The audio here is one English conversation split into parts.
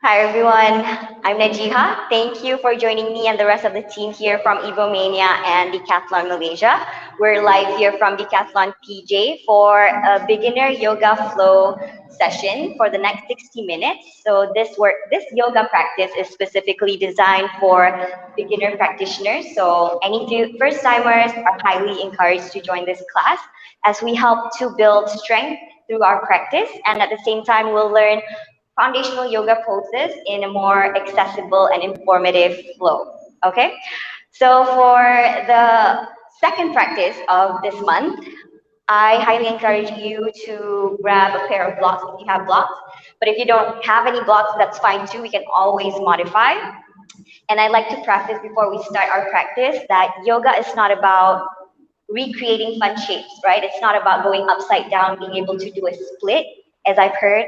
Hi everyone, I'm Najiha. Thank you for joining me and the rest of the team here from Evomania and Decathlon Malaysia. We're live here from Decathlon PJ for a beginner yoga flow session for the next 60 minutes. So this yoga practice is specifically designed for beginner practitioners. So any first timers are highly encouraged to join this class as we help to build strength through our practice, and at the same time we'll learn foundational yoga poses in a more accessible and informative flow. Okay, so for the second practice of this month, I highly encourage you to grab a pair of blocks if you have blocks. But if you don't have any blocks, that's fine too. We can always modify. And I like to preface before we start our practice that yoga is not about recreating fun shapes, right? It's not about going upside down, being able to do a split, as I've heard.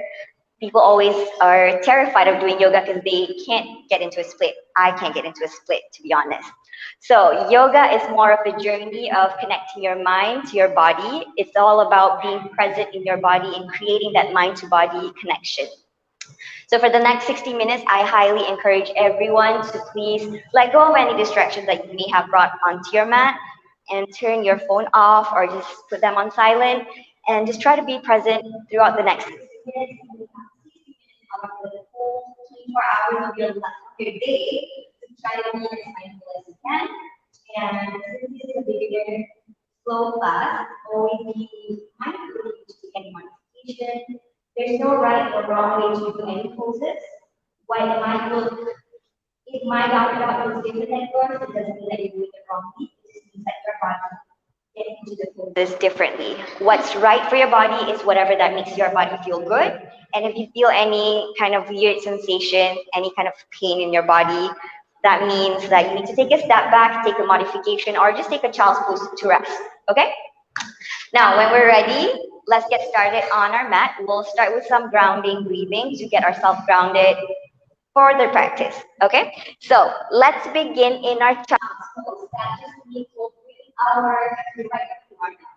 People always are terrified of doing yoga because they can't get into a split. I can't get into a split, to be honest. So yoga is more of a journey of connecting your mind to your body. It's all about being present in your body and creating that mind to body connection. So for the next 60 minutes, I highly encourage everyone to please let go of any distractions that you may have brought onto your mat and turn your phone off or just put them on silent and just try to be present throughout the next 60 minutes. Of the whole 24 hours of your day to try to be as mindful as you can. And since this is a beginner slow class, always be mindful to do any modification. There's no right or wrong way to do any poses. While it might look different at yours, it doesn't mean that you're doing it wrongly. It just means that your body get into the poses differently. What's right for your body is whatever that makes your body feel good. And if you feel any kind of weird sensation, any kind of pain in your body, that means that you need to take a step back, take a modification, or just take a child's pose to rest. Okay? Now, when we're ready, let's get started on our mat. We'll start with some grounding breathing to get ourselves grounded for the practice. Okay? So let's begin in our child's pose. That just means we'll bring our right arm down.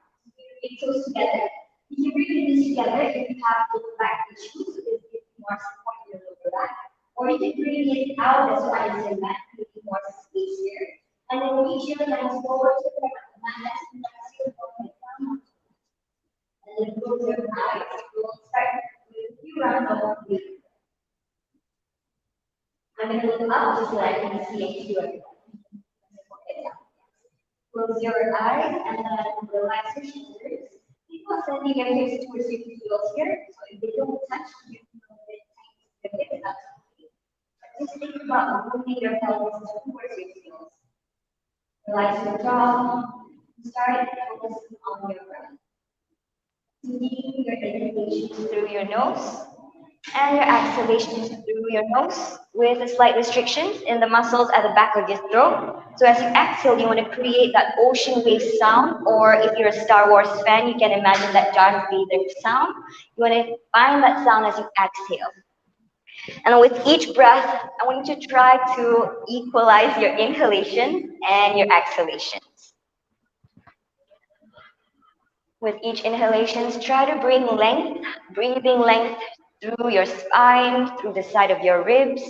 Bring toes together. If you bring this together, if you have low back issues, it gives you more support in your lower back. Or you can bring it out as wide as your mat, giving more space here. And then reach your hands forward to the mat. And then close your eyes. We'll start with a few rounds of breathing. I'm going to look up just so I can see and feel it. Close your eyes and then relax your shoulders. Keep on sending your hips towards your heels here. So if they don't touch, you can move it tight to the hips. That's okay. But just think about moving your pelvis towards your heels. Relax your jaw. Start focusing on your breath. Taking your inhalations through your nose and your exhalations through your nose with a slight restrictions in the muscles at the back of your throat. So as you exhale, you want to create that ocean wave sound, or if you're a Star Wars fan, you can imagine that Darth Vader sound. You want to find that sound as you exhale. And with each breath, I want you to try to equalize your inhalation and your exhalations. With each inhalation, try to bring length, breathing length through your spine, through the side of your ribs.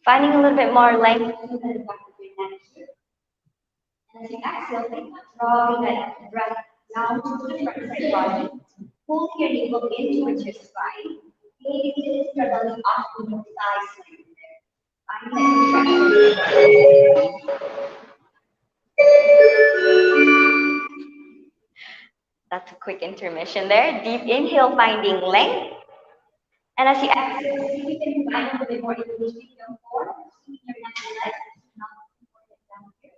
Finding a little bit more length through the back of your neck here. And as you exhale, think about drawing that breath down to the front of your body. Pull your navel in towards your spine. Maybe lift your belly up with your thighs like there. Find that That's a quick intermission there. Deep inhale, finding length. And as you exhale, see if you can combine a little bit more inhalation in your core. Keep your neck and legs not down here.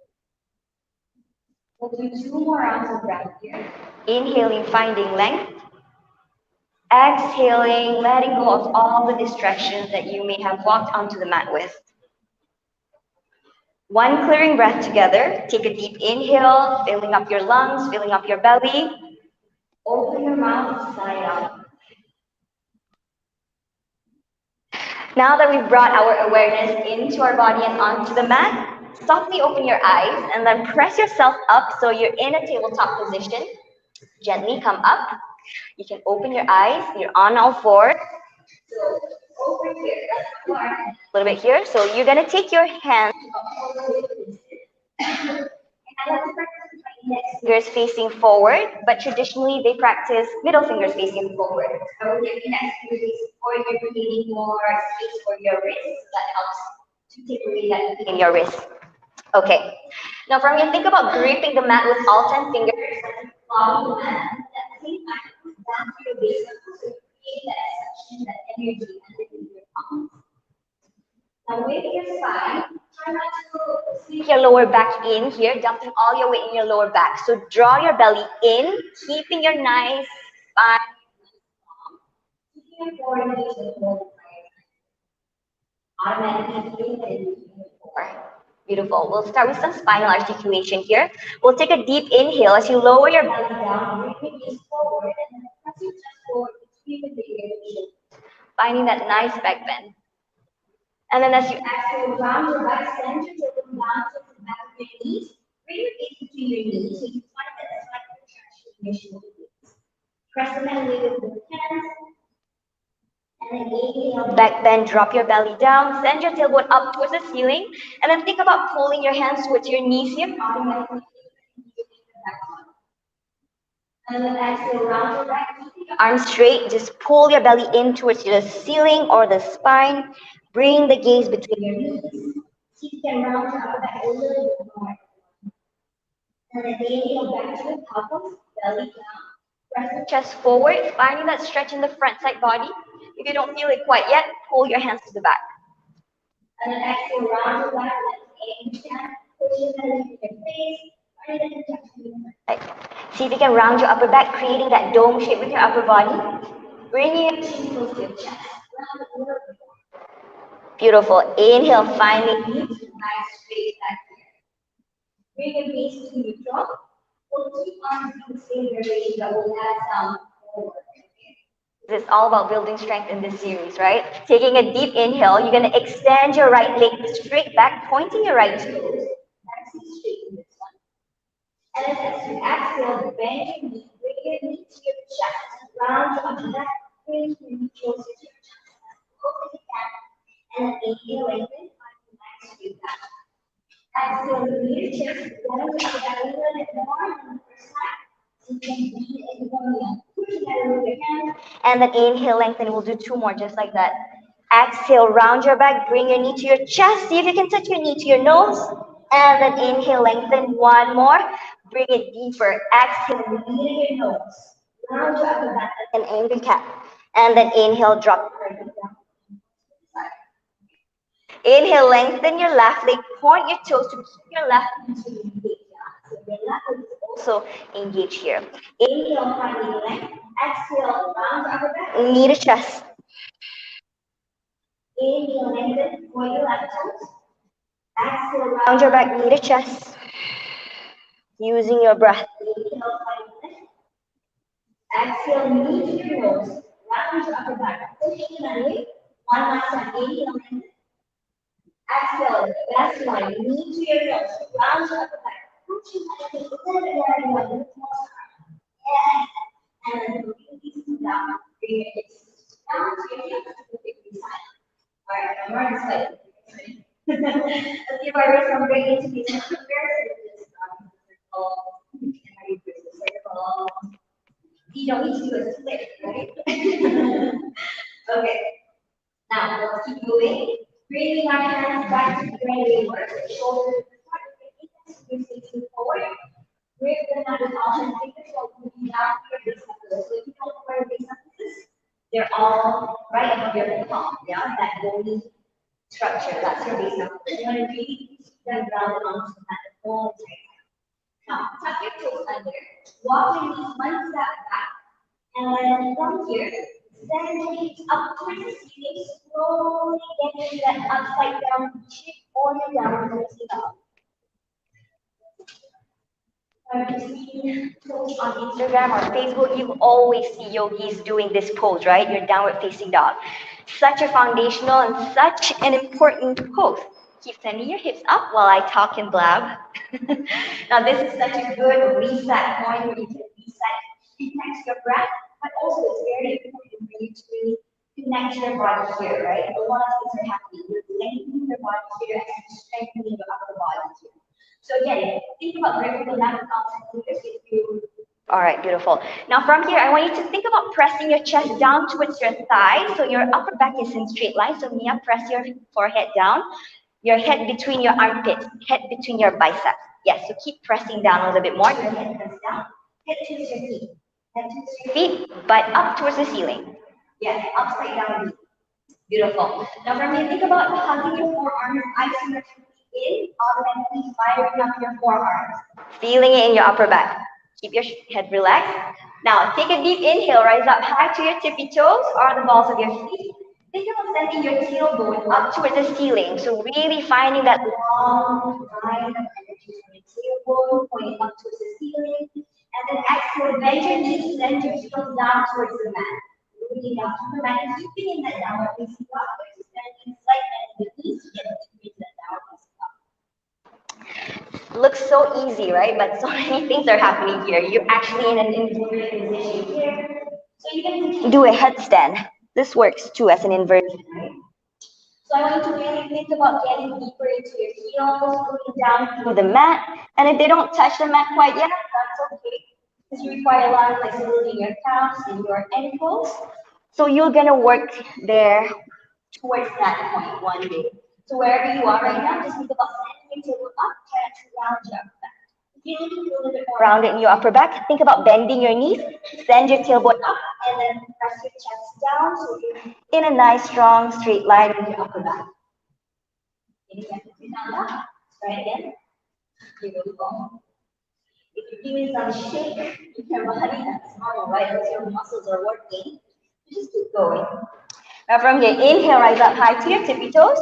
We'll do 2 more rounds of breath here. Inhaling, finding length. Exhaling, letting go of all the distractions that you may have walked onto the mat with. One clearing breath together. Take a deep inhale, filling up your lungs, filling up your belly. Open your mouth, sigh out. Now that we've brought our awareness into our body and onto the mat, softly open your eyes and then press yourself up so you're in a tabletop position. Gently come up. You can open your eyes. You're on all fours. A little bit here. So you're gonna take your hands, fingers facing forward, but traditionally they practice middle fingers facing forward. So with your next finger facing forward, you're creating more space for your wrist. So that helps to take away that pain in your wrist. Okay. Now from here, think about gripping the mat with all 10 fingers. Following the mat, and at the same time, push down to your base muscle, so create that suction, that energy underneath your palms. Now with your spine, try not to sink your lower back in here, dumping all your weight in your lower back. So draw your belly in, keeping your nice spine long, keeping your forehead to the whole automatically feeling it. Beautiful. We'll start with some spinal articulation here. We'll take a deep inhale as you lower your belly down, bring your knees forward, and then press your chest forward between the ears, finding that nice back bend. And then as you exhale, round your right center, tailbone down to the back of your knees. Bring your gaze between your knees, so you find that slight contraction in your shoulder blades. Press them away with both hands. And then inhale, back bend, drop your belly down, send your tailbone up towards the ceiling, and then think about pulling your hands towards your knees here. And then exhale, round your back, keep your arms straight, just pull your belly in towards the ceiling or the spine. Bring the gaze between your knees. See if you can round your upper back a little bit more. And then inhale back to the pelvis, belly down. Press the chest forward, finding that stretch in the front side body. If you don't feel it quite yet, pull your hands to the back. And then exhale, round your back, let's stand, push your belly to your face, and then touch your right. See if you can round your upper back, creating that dome shape with your upper body. Bring your chin close to your chest. Round it a little bit more. Beautiful. Inhale, finally, nice straight back here. Bring your gaze to neutral. We'll keep on doing the same variation, but we'll add some forward. This is all about building strength in this series, right? Taking a deep inhale, you're going to extend your right leg straight back, pointing your right toes. Exhale straight in this one. And then as you exhale, bend your knee, bring your knee to your chest, round your upper back, bring your knee closer to your chest as close as you can. And then inhale, lengthen, find the nice straight back. Exhale, knee to chest, round your upper back a little bit more than the first time. So you can breathe and push that with your hand. And then inhale, lengthen. We'll do two more just like that. Exhale, round your back, bring your knee to your chest. See if you can touch your knee to your nose. And then inhale, lengthen. One more. Bring it deeper. Exhale, knee to your nose. Round your upper back like an angry cat. And then inhale, drop your head down. Inhale, lengthen your left leg. Point your toes to keep your left knee to engage. So your left leg is also engaged here. Inhale, finally length. Exhale, round your upper back. Knee to chest. Inhale, lengthen. Point your left toes. Exhale, round your back, knee to chest. Using your breath. Inhale, finally length. Exhale, knee to your nose. Round your upper back. Push it away. One last time. Inhale, lengthen. Exhale, best line, knee to your nose, round your upper back, push your head a little bit more and more, lift more arm. Yes. And then release down, bring your hips down to your heels to the big side. All right, I'm more excited. Let's give our wrist some great integration fingers. Circle, and you bring the circle. You don't need to do a split, right? Okay. Now let's keep moving. Bringing our hands back to the way work. Shoulders apart, facing forward. Grip the hand with all 10 fingers while moving down to your base knuckles. So if you don't wear base knuckles, they're all right above your palm. Yeah, that bony structure. That's your base knuckles. You want to really them round onto the mat the whole time. Now, tuck your toes under. Walk your knees one step back. And then from here, send your hips up towards the ceiling, slowly get into that upside down shape or your downward facing dog. If you've seen posts on Instagram or Facebook, you always see yogis doing this pose, right? Your downward facing dog. Such a foundational and such an important pose. Keep sending your hips up while I talk and blab. Now, this is such a good reset point where you can reset, connect your breath, but also it's very important for you to really connect your body here, right? A lot of things are happening. You're lengthening your body here and strengthening your upper body here. So again, think about breaking the mat constantly if you. All right, beautiful. Now from here, I want you to think about pressing your chest down towards your thigh, so your upper back is in straight line. So Mia, press your forehead down, your head between your armpits, head between your biceps. Yes, so keep pressing down a little bit more. Your head comes down, head towards your feet, head towards your feet, but up towards the ceiling. Yes, upside down. Beautiful. Now from here, think about hugging your forearms, icing your feet in, automatically firing up your forearms. Feeling it in your upper back. Keep your head relaxed. Now take a deep inhale, rise up high to your tippy toes or the balls of your feet. Think about sending your tailbone up towards the ceiling. So really finding that long line of energy from your tailbone, pointing up towards the ceiling. And then exhale, bend your knees, send your heels down towards the mat. Moving down to the mat and keeping in that downward facing dog. There's a slight bend in the knees, yet keeping that downward facing dog. Looks so easy, right? But so many things are happening here. You're actually in an inverted position here. So you can do a headstand. This works too as an inversion, right? So I want you to really think about getting deeper into your heels, moving down through the mat. And if they don't touch the mat quite yet, that's okay. Because you require a lot of flexibility in your calves and your ankles. So you're gonna work there towards that point one day. So wherever you are right now, just think about sending your tailbone up, try to round your upper back. If you need to feel a little bit more rounded in your upper back, think about bending your knees, send your tailbone up, and then press your chest down so you're in a nice, strong, straight line with your upper back. Try again. Here we go. If you're feeling some shake in your body, that's normal, right? Because your muscles are working. You just keep going. Now from here, inhale, rise up high to your tippy toes.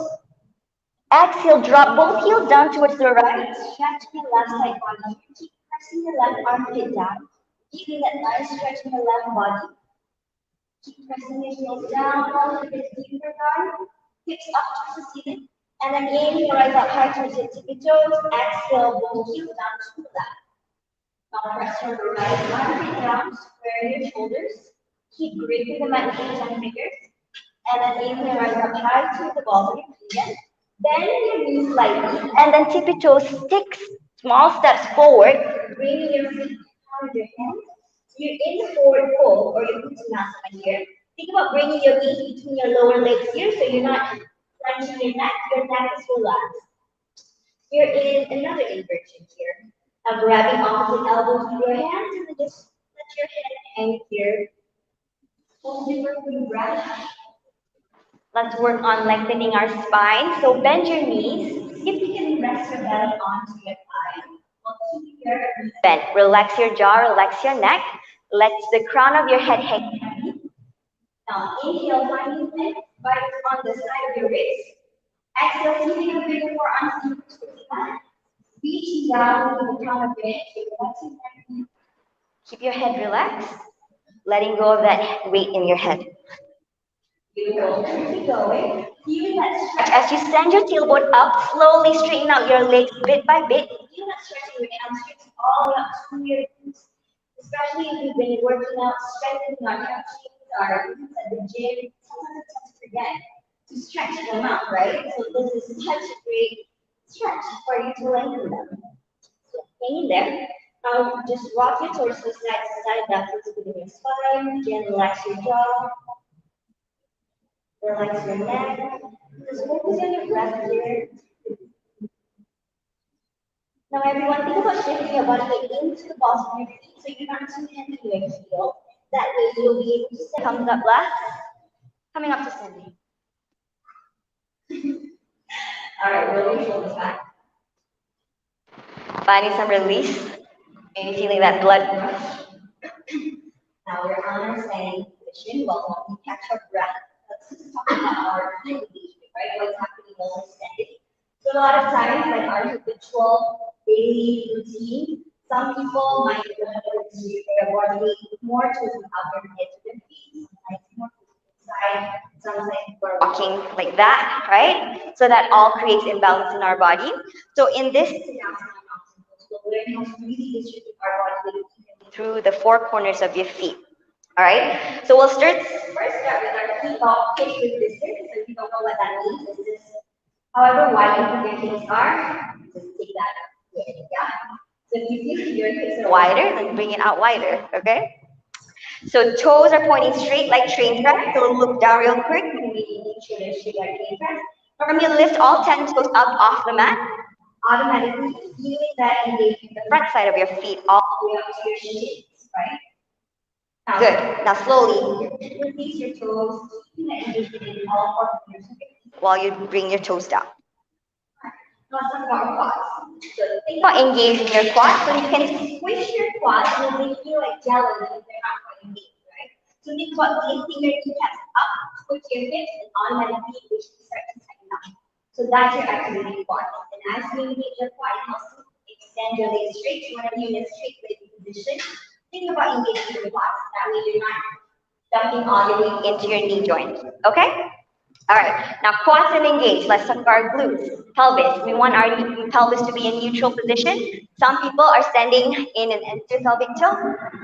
Exhale, drop both heels down towards the right. Stretch your left side body. Keep pressing your left armpit down. Keeping that nice stretch in your left body. Keep pressing your heels down a little bit deeper down. Hips up towards the ceiling. And then inhale, rise up high towards your tippy toes. Exhale, both heels down to the left. Now press your right armpit down, square your shoulders. Keep gripping the mat with your 10 fingers. And then inhale, rise up high to the balls of your feet again. Bend your knees slightly, and then tippy toes, stick small steps forward, bringing your feet behind your hands. So you're in the forward fold, or your Uttanasana here. Think about bringing your knees between your lower legs here, so you're not clenching your neck is relaxed. You're in another inversion here. Now grabbing opposite elbows with your hands, and then just let your head hang here. Hold for a breath. Let's work on lengthening our spine. So bend your knees. If you can rest your belly onto your thigh. Keep your knees bent. Relax your jaw, relax your neck. Let the crown of your head hang heavy. Now inhale, finding neck, bite on the side of your wrist. Exhale, keeping your bigger forearms equal to the mat. Reaching down with the crown of your head. Keep your head relaxed. Letting go of that weight in your head. Beautiful. Keep going. Feel that stretch. As you send your tailbone up, slowly straighten out your legs bit by bit. Feel that stretching your hamstrings all the way up to your glutes. Especially if you've been working out, strengthening our hamstrings, our glutes at the gym. Sometimes it's hard to forget to stretch them out, right? So this is such a great stretch for you to lengthen them. So hang in there. Now just rock your torso side to side. That feels good in your spine. Again, relax your jaw. Relax your neck. Just focus on your breath here. Now everyone, think about shifting your body weight into the balls of your feet so you're not too heavy in your heel. That way you'll be able to stand. Comes up last. Coming up to standing. Alright, roll your shoulders back. Finding some release. Maybe feeling that blood rush. Now we're on our standing position. Welcome. We catch our breath. Let's just talk about our engagement, right? What's happening while we're standing. So a lot of times, like our habitual daily routine, some people might restrict their body weight more towards the outer edge of their feet, sometimes more towards the side, sometimes we're walking like that, right? So that all creates imbalance in our body. So in this we'll learn how to really distribute our body weight through the four corners of your feet. All right. So we'll first start with our feet off hip width distance. So if you don't know what that means, it's just however wide you think your hips are, just take that width. Yeah. So if you feel your hips are wider, then bring it out wider. Okay. So toes are pointing straight like train tracks. So look down real quick. Maybe straight like train tracks. From you lift all 10 toes up off the mat. Automatically feeling that engagement the front side of your feet all the way up to your shins, right? Good. Now slowly release your toes, keeping the engagement in all four fingers while you bring your toes down. Now let's talk about quads. So think about engaging your quads. So you can squish your quads and they feel like jello if they're not quite engaged, right? So think about lifting your kneecaps up, twist your hips, and automatically you start to tighten up. So that's your activating quads. And as you engage your quad, you also extend your legs straight. You want to be in a straight leg position. Think about engaging your quads. That way you're not dumping all your weight into your knee joint. Okay? All right. Now quads and engage. Let's talk about our glutes, pelvis. We want our pelvis to be in neutral position. Some people are standing in an anterior pelvic tilt.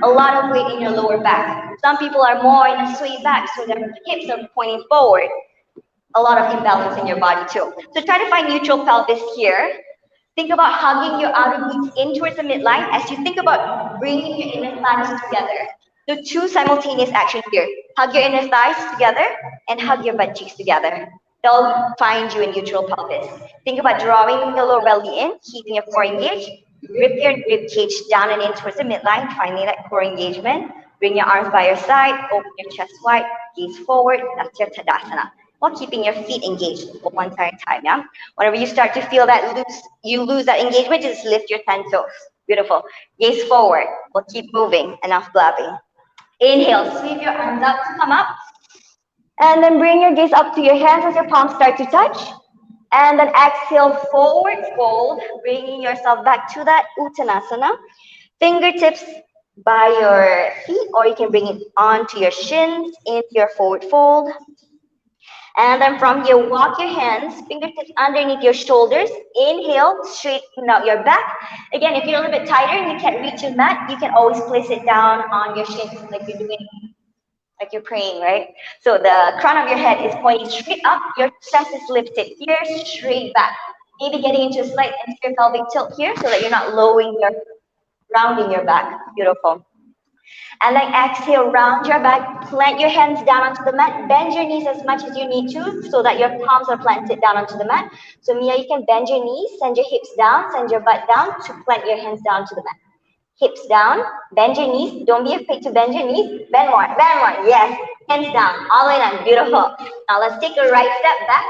A lot of weight in your lower back. Some people are more in a sway back, so their hips are pointing forward. A lot of imbalance in your body too. So try to find neutral pelvis here. Think about hugging your outer glutes in towards the midline as you think about bringing your inner thighs together. So two simultaneous actions here. Hug your inner thighs together and hug your butt cheeks together. They'll find you in neutral pelvis. Think about drawing the lower belly in, keeping your core engaged. Grip your rib cage down and in towards the midline, finding that core engagement. Bring your arms by your side, open your chest wide, gaze forward. That's your Tadasana, while keeping your feet engaged for one entire time. Yeah. Whenever you start to feel that you lose that engagement, just lift your 10 toes. Beautiful. Gaze forward. We'll keep moving. Enough blabbing. Inhale. Sweep your arms up to come up. And then bring your gaze up to your hands as your palms start to touch. And then exhale, forward fold, bringing yourself back to that Uttanasana. Fingertips by your feet, or you can bring it onto your shins into your forward fold. And then from here, walk your hands, fingertips underneath your shoulders. Inhale, straighten out your back. Again, if you're a little bit tighter and you can't reach your mat, you can always place it down on your shins like you're doing, like you're praying, right? So the crown of your head is pointing straight up. Your chest is lifted here, straight back. Maybe getting into a slight anterior pelvic tilt here so that you're not rounding your back. Beautiful. And then exhale, round your back, plant your hands down onto the mat, bend your knees as much as you need to so that your palms are planted down onto the mat. So Mia, you can bend your knees, send your hips down, send your butt down to plant your hands down to the mat. Hips down, bend your knees. Don't be afraid to bend your knees. Bend more, yes. Hands down, all the way down, beautiful. Now let's take a right step back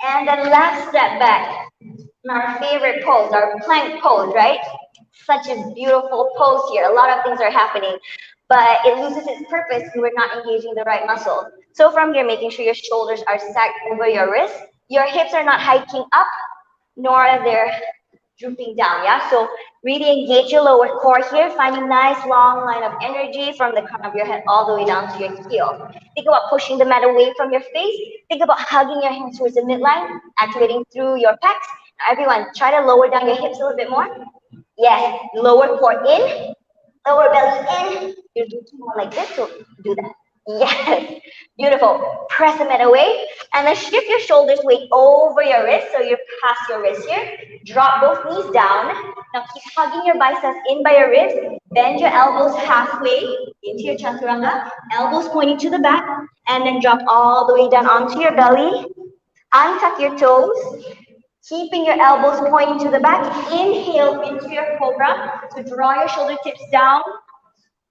and then left step back. Our favorite pose, our plank pose, right? Such a beautiful pose here. A lot of things are happening, but it loses its purpose when we're not engaging the right muscle. So from here, making sure your shoulders are stacked over your wrists. Your hips are not hiking up, nor they're drooping down, yeah? So really engage your lower core here, finding nice long line of energy from the crown of your head all the way down to your heel. Think about pushing the mat away from your face. Think about hugging your hands towards the midline, activating through your pecs. Now everyone, try to lower down your hips a little bit more. Yes, lower core in, lower belly in. You're doing more like this, so do that. Yes, beautiful. Press the mat away, and then shift your shoulders weight over your wrist, so you're past your wrist here. Drop both knees down. Now keep hugging your biceps in by your ribs. Bend your elbows halfway into your chaturanga. Elbows pointing to the back, and then drop all the way down onto your belly. Untuck your toes. Keeping your elbows pointing to the back. Inhale into your cobra. So draw your shoulder tips down.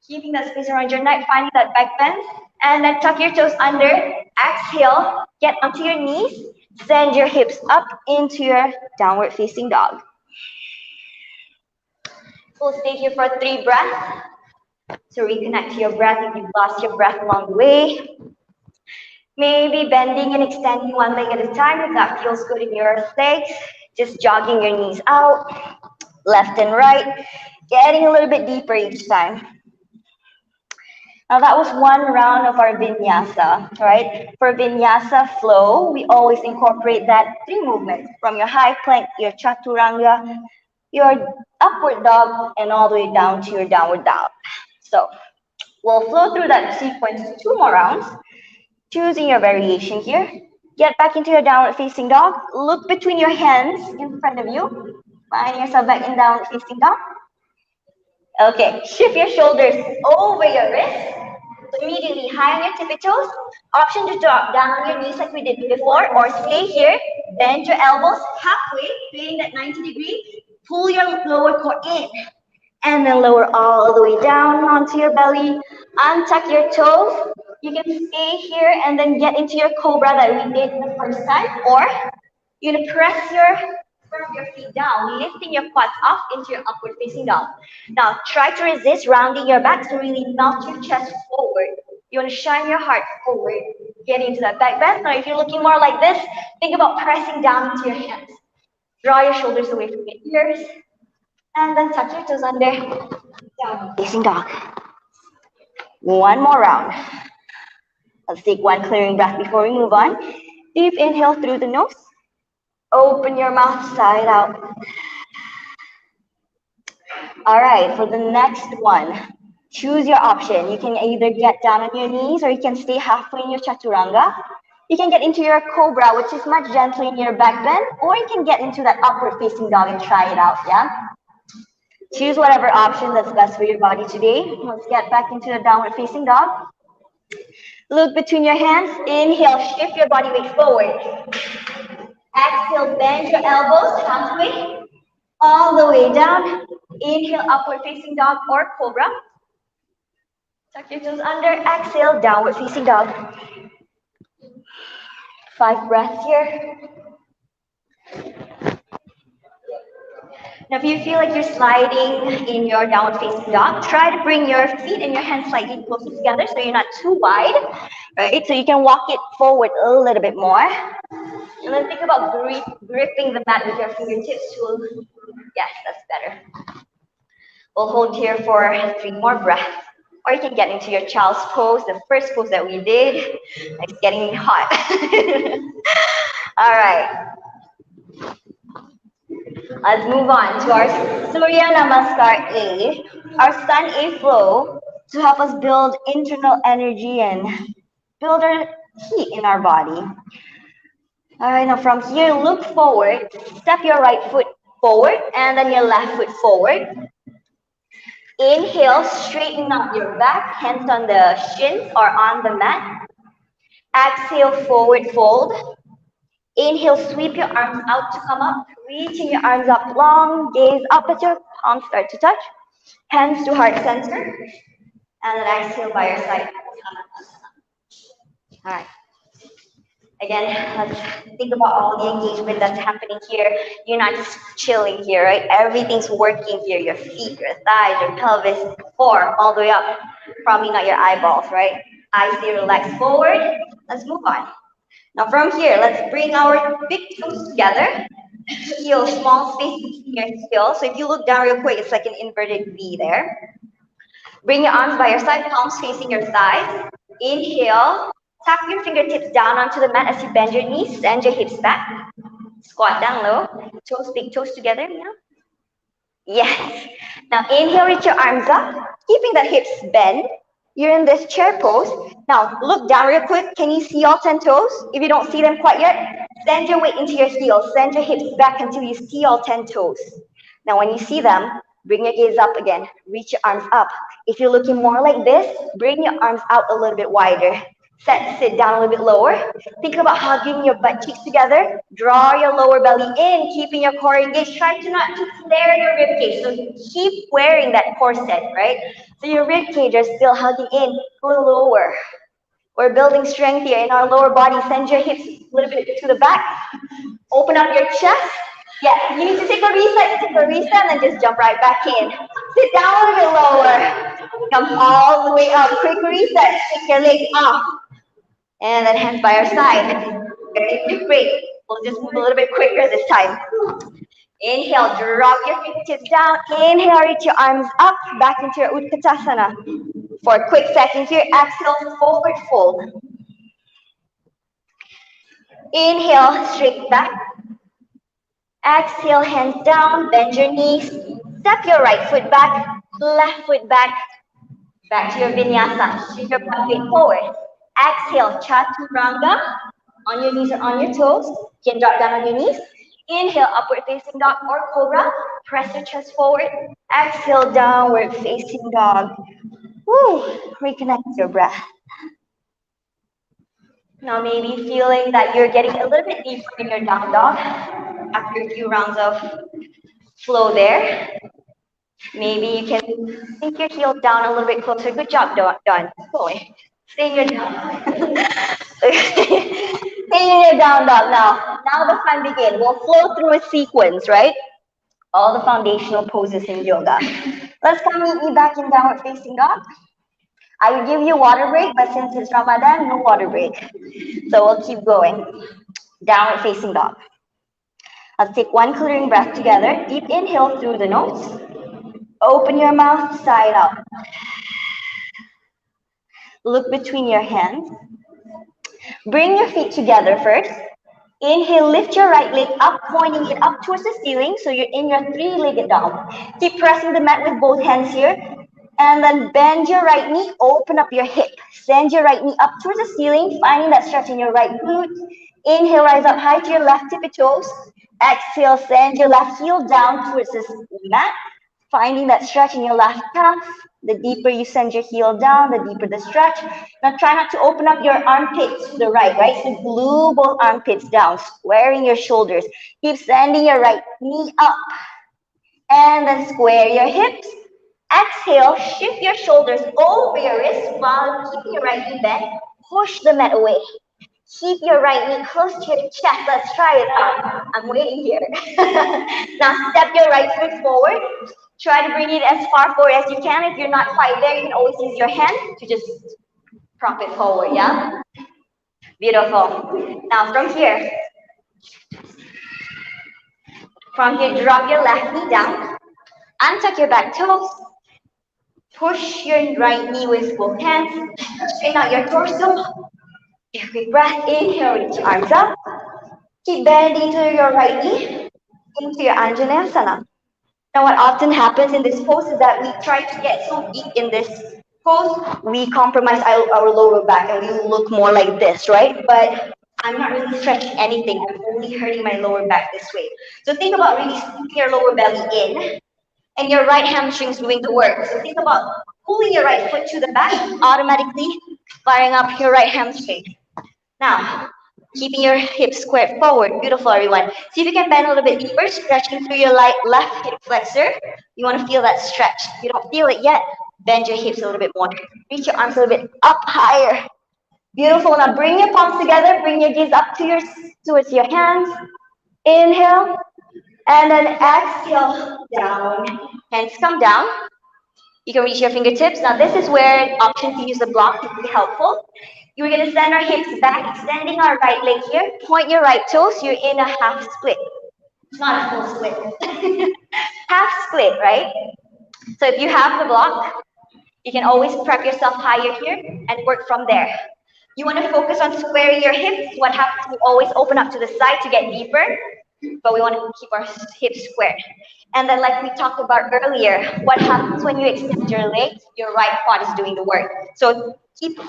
Keeping that space around your neck, finding that back bend. And then tuck your toes under. Exhale. Get onto your knees. Send your hips up into your downward facing dog. We'll stay here for 3 breaths. So reconnect to your breath if you've lost your breath along the way. Maybe bending and extending one leg at a time if that feels good in your legs. Just jogging your knees out, left and right, getting a little bit deeper each time. Now that was one round of our vinyasa, right? For vinyasa flow, we always incorporate that 3 movements from your high plank, your chaturanga, your upward dog, and all the way down to your downward dog. So We'll flow through that sequence 2 more rounds, choosing your variation here. Get back into your downward facing dog. Look between your hands in front of you. Find yourself back in downward facing dog. Okay, shift your shoulders over your wrists. So immediately high on your tippy toes. Option to drop down on your knees like we did before, or stay here. Bend your elbows halfway, creating that 90-degree. Pull your lower core in, and then lower all the way down onto your belly. Untuck your toes. You can stay here and then get into your cobra that we did the first time, or you're gonna press your feet down, lifting your quads up into your upward facing dog. Now try to resist rounding your back to really melt your chest forward. You want to shine your heart forward, get into that back bend. Now if you're looking more like this, think about pressing down into your hands. Draw your shoulders away from your ears, and then tuck your toes under, down facing dog. One more round. Let's take one clearing breath before we move on. Deep inhale through the nose. Open your mouth side out. All right, for the next one, choose your option. You can either get down on your knees or you can stay halfway in your chaturanga. You can get into your cobra, which is much gentler in your back bend, or you can get into that upward facing dog and try it out, yeah? Choose whatever option that's best for your body today. Let's get back into the downward facing dog. Look between your hands. Inhale, shift your body weight forward. Exhale, bend your elbows halfway, all the way down. Inhale, upward facing dog or cobra. Tuck your toes under. Exhale, downward facing dog. 5 breaths here. Now, if you feel like you're sliding in your downward facing dog, try to bring your feet and your hands slightly closer together so you're not too wide, right? So you can walk it forward a little bit more. And then think about gripping the mat with your fingertips. Yes, that's better. We'll hold here for 3 more breaths. Or you can get into your child's pose, the first pose that we did. It's getting hot. All right. Let's move on to our Surya Namaskar A, our Sun A flow to help us build internal energy and build our heat in our body. All right, now from here, look forward. Step your right foot forward and then your left foot forward. Inhale, straighten up your back, hands on the shins or on the mat. Exhale, forward fold. Inhale, sweep your arms out to come up, reaching your arms up long, gaze up as your palms start to touch, hands to heart center, and then exhale by your side. All right. Again, let's think about all the engagement that's happening here. You're not just chilling here, right? Everything's working here. Your feet, your thighs, your pelvis, core, all the way up. Probably not your eyeballs, right? Eyes stay relaxed forward. Let's move on. Now from here, let's bring our big toes together. Heel, small space between your heel. So if you look down real quick, it's like an inverted V there. Bring your arms by your side, palms facing your thighs. Inhale. Tap your fingertips down onto the mat as you bend your knees, send your hips back. Squat down low. Toes, big toes together. Yeah. Yes. Now inhale, reach your arms up, keeping the hips bent. You're in this chair pose. Now look down real quick. Can you see all 10 toes? If you don't see them quite yet, send your weight into your heels. Send your hips back until you see all 10 toes. Now when you see them, bring your gaze up again. Reach your arms up. If you're looking more like this, bring your arms out a little bit wider. Sit down a little bit lower. Think about hugging your butt cheeks together. Draw your lower belly in, keeping your core engaged. Try to not to flare your rib cage. So keep wearing that corset, right? So your rib cage are still hugging in. Go lower. We're building strength here in our lower body. Send your hips a little bit to the back. Open up your chest. Yes, you need to take a reset, and then just jump right back in. Sit down a little bit lower. Come all the way up. Quick reset. Take your legs off. And then hands by our side. Great. We'll just move a little bit quicker this time. Inhale, drop your fingertips down. Inhale, reach your arms up, back into your Utkatasana. For a quick second here, exhale, forward fold. Inhale, straight back. Exhale, hands down, bend your knees. Step your right foot back, left foot back. Back to your vinyasa. Shift your butt weight forward. Exhale, chaturanga. On your knees or on your toes. You can drop down on your knees. Inhale, upward facing dog or cobra. Press your chest forward. Exhale, downward facing dog. Woo! Reconnect your breath. Now maybe feeling that you're getting a little bit deeper in your down dog after a few rounds of flow there. Maybe you can sink your heel down a little bit closer. Good job, Don. Stay in your down. Stay in your down dog now. Now the fun begins. We'll flow through a sequence, right? All the foundational poses in yoga. Let's come meet me back in downward facing dog. I will give you a water break, but since it's Ramadan, no water break. So we'll keep going. Downward facing dog. Let's take one clearing breath together. Deep inhale through the nose. Open your mouth, side up. Look between your hands. Bring your feet together first. Inhale, lift your right leg up, pointing it up towards the ceiling, so you're in your three-legged dog. Keep pressing the mat with both hands here. And then bend your right knee, open up your hip. Send your right knee up towards the ceiling, finding that stretch in your right glute. Inhale, rise up high to your left tippy toes. Exhale, send your left heel down towards the mat, finding that stretch in your left calf. The deeper you send your heel down, the deeper the stretch. Now try not to open up your armpits to the right? So glue both armpits down, squaring your shoulders. Keep sending your right knee up. And then square your hips. Exhale, shift your shoulders over your wrists while keeping your right knee bent. Push the mat away. Keep your right knee close to your chest. Let's try it out. I'm waiting here. Now step your right foot forward. Try to bring it as far forward as you can. If you're not quite there, you can always use your hand to just prop it forward, yeah? Beautiful. Now from here, drop your left knee down. Untuck your back toes. Push your right knee with both hands. Straighten out your torso. Take a quick breath. Inhale, reach your arms up. Keep bending to your right knee into your Anjaneyasana. Now, what often happens in this pose is that we try to get so deep in this pose, we compromise our lower back and we look more like this, right? But I'm not really stretching anything. I'm only hurting my lower back this way. So think about really scooping your lower belly in and your right hamstring's doing the work. So think about pulling your right foot to the back, automatically firing up your right hamstring. Now, keeping your hips squared forward. Beautiful, everyone. See if you can bend a little bit deeper, stretching through your left hip flexor. You want to feel that stretch. If you don't feel it yet, bend your hips a little bit more. Reach your arms a little bit up higher. Beautiful. Now bring your palms together. Bring your gaze up towards your hands. Inhale. And then exhale, down. Hands come down. You can reach your fingertips. Now this is where option to use the block is really helpful. You're going to send our hips back, extending our right leg here. Point your right toes. You're in a half split. It's not a full split. Half split, right? So if you have the block, you can always prep yourself higher here and work from there. You want to focus on squaring your hips. What happens, we always open up to the side to get deeper, but we want to keep our hips squared. And then like we talked about earlier, what happens when you extend your legs? Your right quad is doing the work. So keep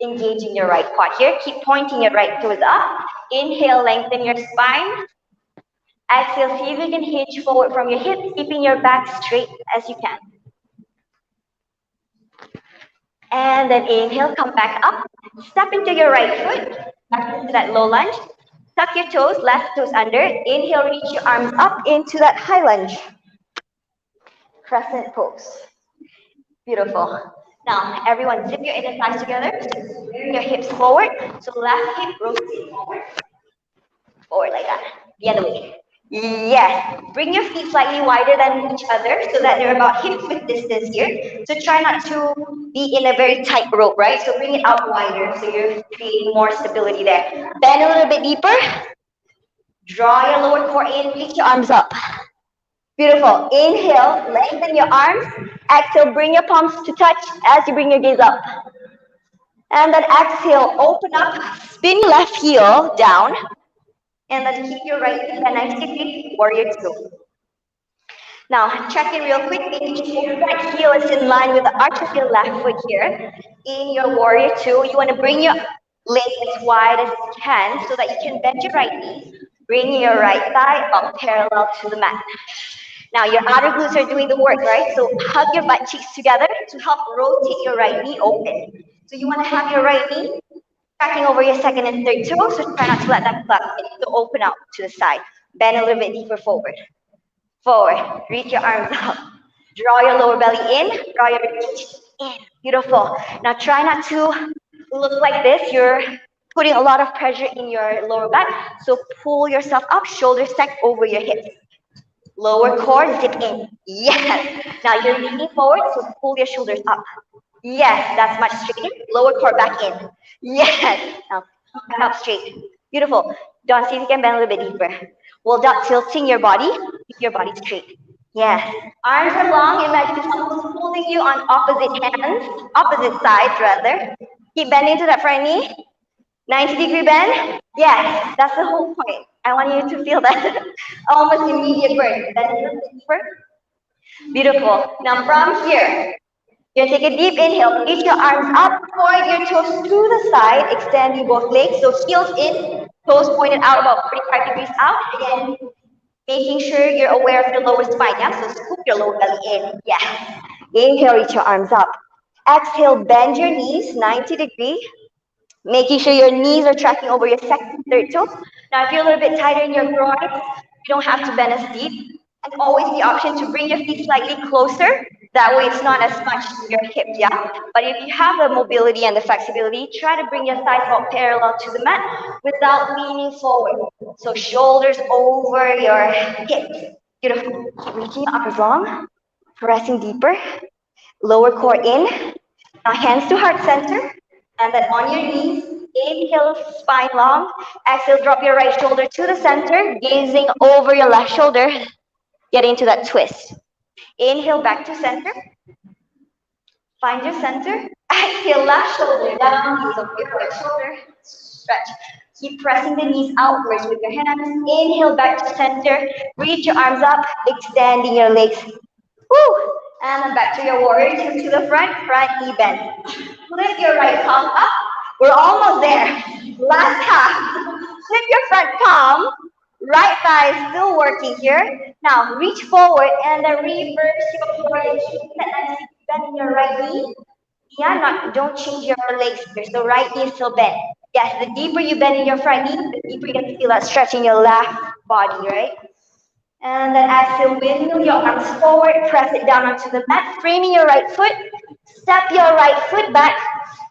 engaging your right quad here. Keep pointing your right toes up. Inhale, lengthen your spine. Exhale, see if you can hinge forward from your hips, keeping your back straight as you can. And then inhale, come back up. Step into your right foot, back into that low lunge. Tuck your toes, left toes under. Inhale, reach your arms up into that high lunge. Crescent pose. Beautiful. Now, everyone, zip your inner thighs together. Bring your hips forward. So left hip rotates forward. Forward like that. The other way. Yes. Bring your feet slightly wider than each other so that they're about hip width distance here. So try not to be in a very tight rope, right? So bring it out wider so you're creating more stability there. Bend a little bit deeper. Draw your lower core in. Reach your arms up. Beautiful. Inhale, lengthen your arms. Exhale, bring your palms to touch as you bring your gaze up. And then exhale, open up, spin your left heel down. And then keep your right knee bent nicely, warrior two. Now, check in real quick, making sure your right heel is in line with the arch of your left foot here. In your warrior two, you want to bring your legs as wide as you can so that you can bend your right knee, bring your right thigh up parallel to the mat. Now, your outer glutes are doing the work, right? So hug your butt cheeks together to help rotate your right knee open. So you want to have your right knee tracking over your second and third toes, so try not to let that cluck to open out to the side. Bend a little bit deeper forward. Forward. Reach your arms up. Draw your lower belly in. Draw your ribcage in. Beautiful. Now try not to look like this. You're putting a lot of pressure in your lower back. So pull yourself up, shoulders stacked over your hips. Lower core, zip in. Yes. Now you're leaning forward, so pull your shoulders up. Yes, that's much straighter. Lower core back in. Yes. Now keep up straight. Beautiful. Don't see if you can bend a little bit deeper. Without tilting your body, keep your body straight. Yes. Arms are long. Imagine someone's holding you on opposite hands, opposite sides rather. Keep bending to that front knee. 90-degree bend. Yes, that's the whole point. I want you to feel that almost immediate burn. Bend a little bit deeper. Beautiful. Now from here, you're going to take a deep inhale. Reach your arms up. Point your toes to the side. Extending both legs. So heels in. Toes pointed out about 45 degrees out. Again, making sure you're aware of your lower spine. Yeah? So scoop your lower belly in. Yeah. Inhale, reach your arms up. Exhale, bend your knees 90 degrees. Making sure your knees are tracking over your second, third toes. Now, if you're a little bit tighter in your groins, you don't have to bend as deep. And always the option to bring your feet slightly closer. That way it's not as much to your hip, yeah? But if you have the mobility and the flexibility, try to bring your thighs about parallel to the mat without leaning forward. So shoulders over your hips. Beautiful. Keep reaching your arms long, pressing deeper. Lower core in. Now hands to heart center. And then on your knees, inhale, spine long. Exhale, drop your right shoulder to the center, gazing over your left shoulder. Get into that twist. Inhale, back to center. Find your center. Exhale, left shoulder down, gaze over your right shoulder. Stretch. Keep pressing the knees outwards with your hands. Inhale, back to center. Reach your arms up, extending your legs. Woo! And then back to your warrior two to the front knee bend. Flip your right palm up. We're almost there. Last half. Flip your front palm. Right thigh is still working here. Now reach forward and then reverse your warrior. Keep that nice bend in your right knee. Yeah, don't change your legs here. So right knee is still bent. Yes, the deeper you bend in your front knee, the deeper you get to feel that stretch in your left body, right? And then exhale, windmill your arms forward, press it down onto the mat, framing your right foot, step your right foot back,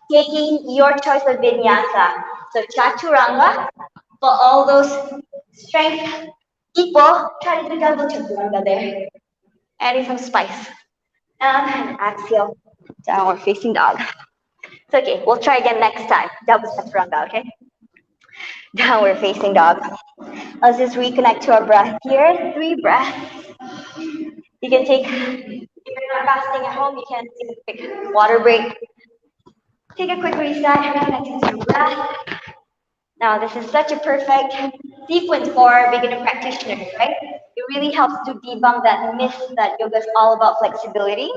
taking your choice of vinyasa. So chaturanga, for all those strength people, try to do double chaturanga there. Adding some spice. And exhale, downward facing dog. It's okay, we'll try again next time. Double chaturanga, okay? Downward facing dog. Let's just reconnect to our breath here. 3 breaths. You can take, if you're not fasting at home, you can take a quick water break. Take a quick reset, reconnect to your breath. Now, this is such a perfect sequence for beginner practitioners, right? It really helps to debunk that myth that yoga is all about flexibility.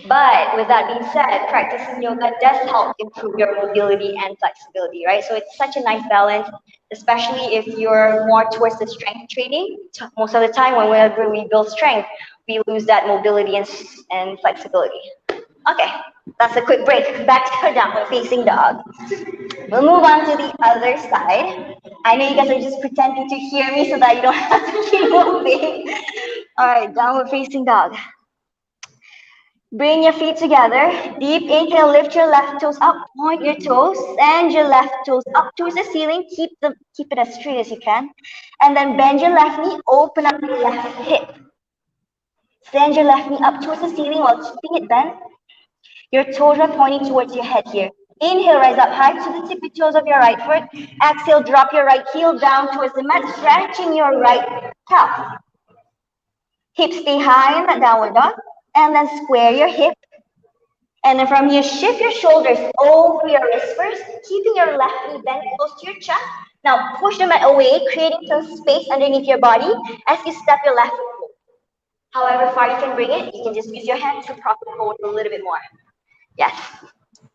But with that being said, practicing yoga does help improve your mobility and flexibility, right? So it's such a nice balance, especially if you're more towards the strength training. Most of the time, whenever we build strength, we lose that mobility and flexibility. Okay, that's a quick break. Back to downward facing dog. We'll move on to the other side. I know you guys are just pretending to hear me so that you don't have to keep moving. All right, downward facing dog. Bring your feet together. Deep inhale, lift your left toes up, point your toes, send your left toes up towards the ceiling. Keep it as straight as you can. And then bend your left knee, open up your left hip. Send your left knee up towards the ceiling while keeping it bent. Your toes are pointing towards your head here. Inhale, rise up high to the tippy toes of your right foot. Exhale, drop your right heel down towards the mat, stretching your right calf. Hips stay high in that downward dog. And then square your hip. And then from here, shift your shoulders over your wrists first, keeping your left knee bent close to your chest. Now push the mat away, creating some space underneath your body as you step your left foot forward. However far you can bring it, you can just use your hands to prop it forward a little bit more. Yes.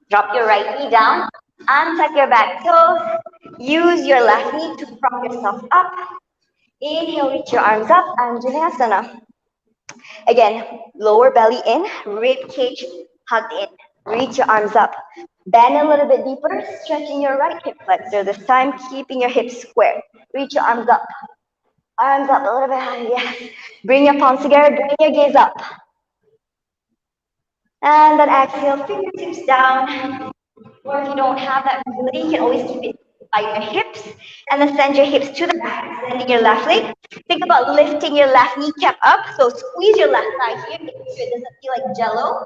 Drop your right knee down, untuck your back toes, use your left knee to prop yourself up. Inhale, reach your arms up, Anjaneyasana. Again, lower belly in, rib cage hugged in. Reach your arms up. Bend a little bit deeper, stretching your right hip flexor. This time, keeping your hips square. Reach your arms up. Arms up a little bit higher, yes. Bring your palms together, bring your gaze up. And then exhale, fingertips down. Or if you don't have that ability, you can always keep it by your hips. And then send your hips to the back, extending your left leg. Think about lifting your left kneecap up. So squeeze your left thigh here, making sure it doesn't feel like jello.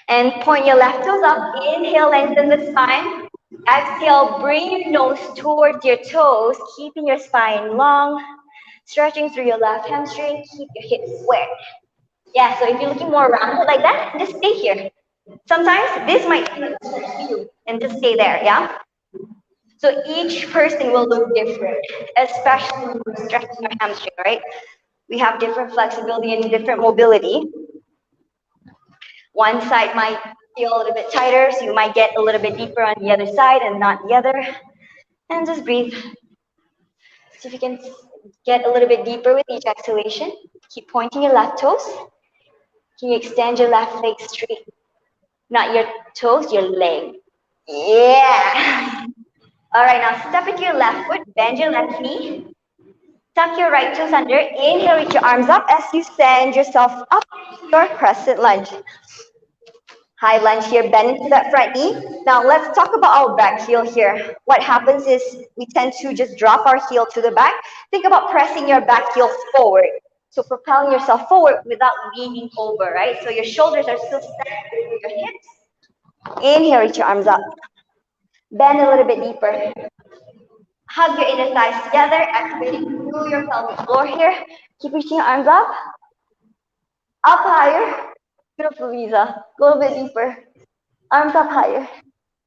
And point your left toes up. Inhale, lengthen the spine. Exhale, bring your nose towards your toes, keeping your spine long. Stretching through your left hamstring, keep your hips squared. Yeah, so if you're looking more rounded like that, just stay here. Sometimes this might feel like stretch you, and just stay there, yeah? So each person will look different, especially when we're stretching our hamstring, right? We have different flexibility and different mobility. One side might feel a little bit tighter, so you might get a little bit deeper on the other side and not the other. And just breathe. See if you can get a little bit deeper with each exhalation. Keep pointing your left toes. Can you extend your left leg straight? Not your toes, your leg. Yeah. All right, now step into your left foot, bend your left knee. Tuck your right toes under. Inhale, reach your arms up as you send yourself up to your crescent lunge. High lunge here, bend into that front knee. Now let's talk about our back heel here. What happens is we tend to just drop our heel to the back. Think about pressing your back heel forward. So propelling yourself forward without leaning over, right? So your shoulders are still centered with your hips. Inhale, reach your arms up. Bend a little bit deeper. Hug your inner thighs together, activating through your pelvic floor here. Keep reaching your arms up. Up higher. Beautiful, Lisa. Go a bit deeper. Arms up higher.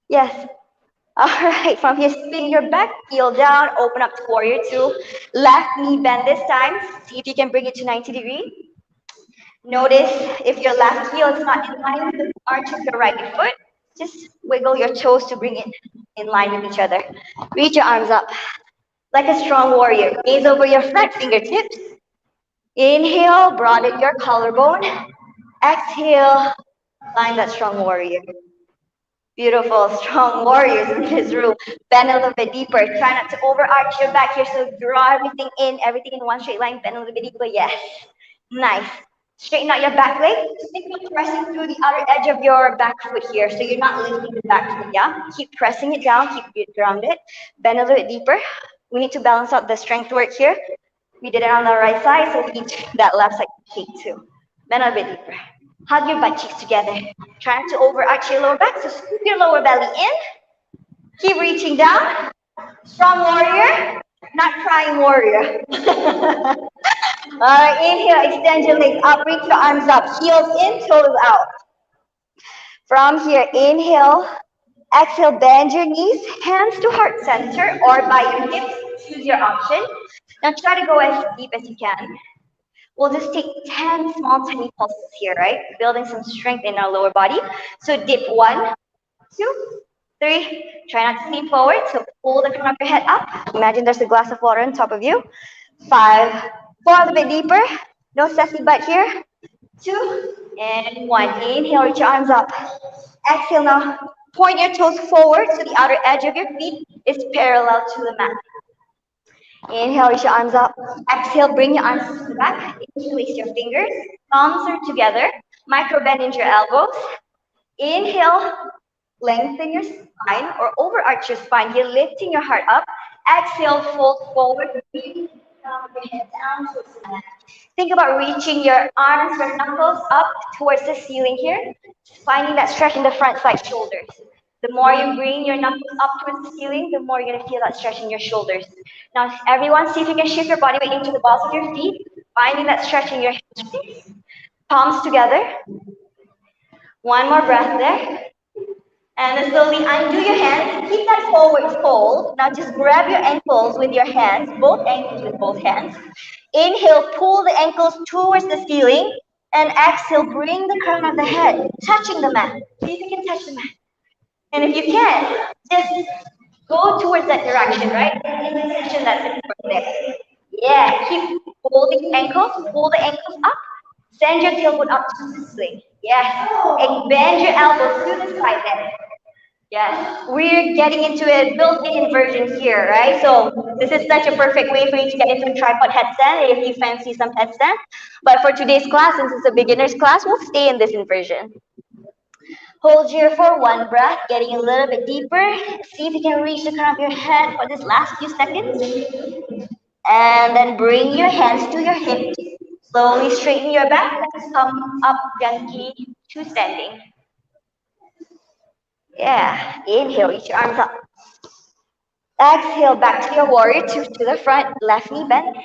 Yes. All right, from here, spin your back heel down, open up to warrior two. Left knee bend this time. See if you can bring it to 90 degrees. Notice if your left heel is not in line with the arch of your right foot, just wiggle your toes to bring it in line with each other. Reach your arms up like a strong warrior. Gaze over your front fingertips. Inhale, broaden your collarbone. Exhale, line that strong warrior. Beautiful, strong warriors in this room. Bend a little bit deeper. Try not to overarch your back here. So draw everything in one straight line. Bend a little bit deeper. Yes. Nice. Straighten out your back leg. Think about pressing through the outer edge of your back foot here. So you're not lifting the back foot, yeah? Keep pressing it down. Keep it grounded. Bend a little bit deeper. We need to balance out the strength work here. We did it on the right side, so we need that left side to take too. Bend a little bit deeper. Hug your butt cheeks together. Try not to overarch your lower back, so scoop your lower belly in. Keep reaching down. Strong warrior, not crying warrior. All right, inhale, extend your legs up, reach your arms up, heels in, toes out. From here, inhale, exhale, bend your knees, hands to heart center or by your hips, choose your option. Now try to go as deep as you can. We'll just take 10 small, tiny pulses here, right? Building some strength in our lower body. So dip 1, 2, 3. Try not to lean forward. So pull the crown of your head up. Imagine there's a glass of water on top of you. 5, 4, a little bit deeper. No sassy butt here. 2, and 1. Inhale, reach your arms up. Exhale now. Point your toes forward so the outer edge of your feet is parallel to the mat. Inhale, reach your arms up. Exhale, bring your arms to the back. Interlace your fingers. Palms are together. Micro bend into your elbows. Inhale, lengthen your spine or overarch your spine here, lifting your heart up. Exhale, fold forward. Bring your head down towards the mat. Think about reaching your arms or knuckles up towards the ceiling here. Finding that stretch in the front side shoulders. The more you bring your knuckles up towards the ceiling, the more you're going to feel that stretch in your shoulders. Now, everyone, see if you can shift your body weight into the balls of your feet, finding that stretch in your hamstrings. Palms together. One more breath there. And then slowly undo your hands. Keep that forward fold. Now just grab your ankles with your hands, both ankles with both hands. Inhale, pull the ankles towards the ceiling. And exhale, bring the crown of the head, touching the mat. See if you can touch the mat. And if you can, just go towards that direction, right? In the section that's in front there. Yeah, keep holding ankles, pull the ankles up. Send your tailbone up to the ceiling. Yes. And bend your elbows to the side there. Yes, we're getting into a built-in inversion here, right? So this is such a perfect way for you to get into a tripod headstand if you fancy some headstand. But for today's class, since it's a beginner's class, we'll stay in this inversion. Hold here for one breath, getting a little bit deeper. See if you can reach the crown of your head for this last few seconds. And then bring your hands to your hips. Slowly straighten your back. Let's come up gently to standing. Yeah, inhale, reach your arms up. Exhale, back to your warrior two to the front, left knee bent.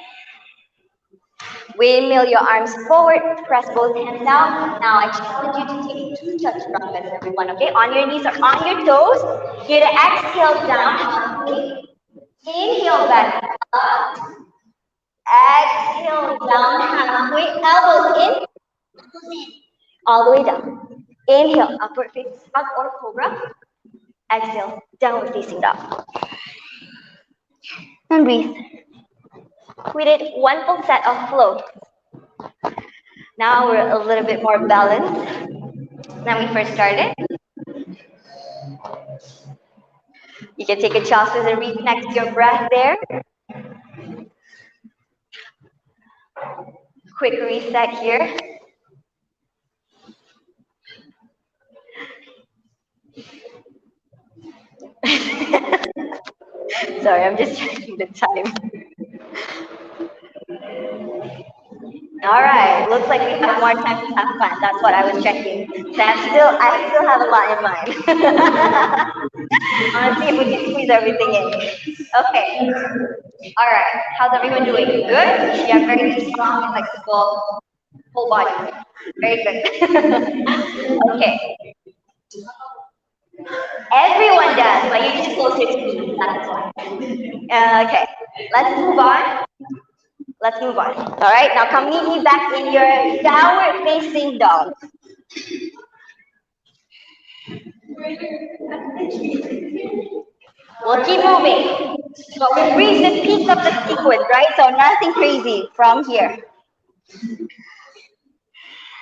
Windmill your arms forward, press both hands down. Now I challenge you to take two touch breaths, everyone, okay? On your knees or on your toes. Here to exhale down halfway. Inhale back up. Exhale down halfway, elbows in. All the way down. Inhale, upward facing dog or cobra. Exhale, downward facing dog. And breathe. We did one full set of flow. Now we're a little bit more balanced than we first started. You can take a chassis and reconnect your breath there. Quick reset here. Sorry, I'm just checking the time. All right, looks like we have more time to have fun. That's what I was checking. So I still have a lot in mind. I want to see if we can squeeze everything in. Okay. All right. How's everyone doing? Good? Yeah, very strong and flexible whole body. Very good. Okay. Everyone does, but you're just closer to me. That's why. Okay. Let's move on. Let's move on. All right, now come meet me back in your downward facing dog. We'll keep moving. So we've reached the peak of the sequence, right? So nothing crazy from here.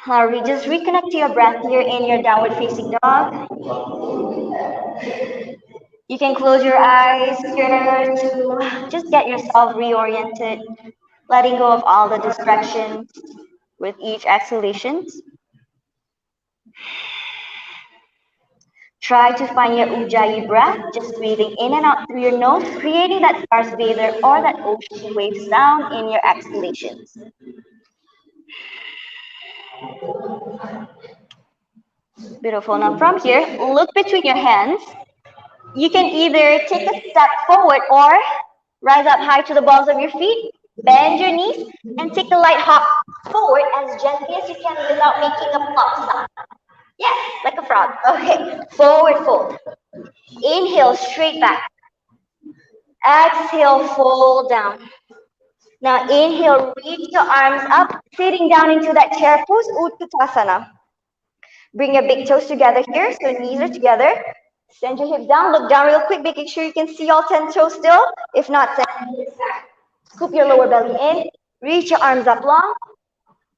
Now just reconnect to your breath here in your downward facing dog. You can close your eyes here to just get yourself reoriented, letting go of all the distractions with each exhalation. Try to find your Ujjayi breath, just breathing in and out through your nose, creating that Darth Vader or that ocean wave sound in your exhalations. Beautiful. Now from here, look between your hands. You can either take a step forward or rise up high to the balls of your feet, bend your knees, and take a light hop forward as gently as you can without making a plop sound. Yes, like a frog. Okay, forward fold. Inhale, straight back. Exhale, fold down. Now inhale, reach your arms up, sitting down into that chair pose, Utkatasana. Bring your big toes together here, so knees are together. Send your hips down, look down real quick, making sure you can see all 10 toes still. If not, send your hips back. Scoop your lower belly in, reach your arms up long,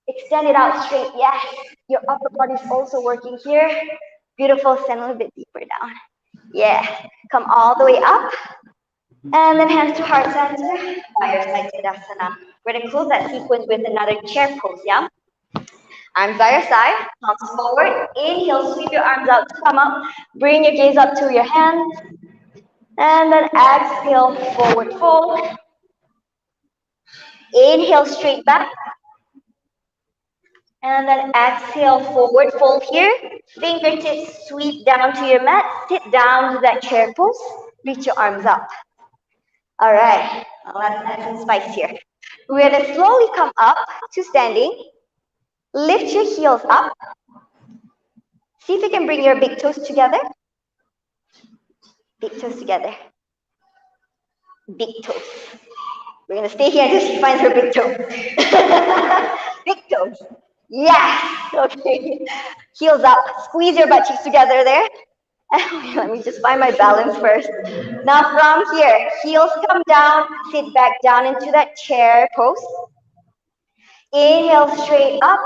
extend it out straight. Yes, your upper body is also working here. Beautiful, send a little bit deeper down. Yeah, come all the way up. And then hands to heart center, fireside Tadasana. We're going to close that sequence with another chair pose, yeah? Arms by your side, palms forward. Inhale, sweep your arms out to come up. Bring your gaze up to your hands. And then exhale, forward fold. Inhale, straight back. And then exhale, forward fold here. Fingertips sweep down to your mat. Sit down to that chair pose. Reach your arms up. All right, let's add some spice here. We're going to slowly come up to standing. Lift your heels up. See if you can bring your big toes together. Big toes together. Big toes. We're gonna stay here until she finds her big toe. Big toes. Yes. Okay. Heels up. Squeeze your butt cheeks together there. Let me just find my balance first. Now from here, heels come down, sit back down into that chair pose. Inhale straight up,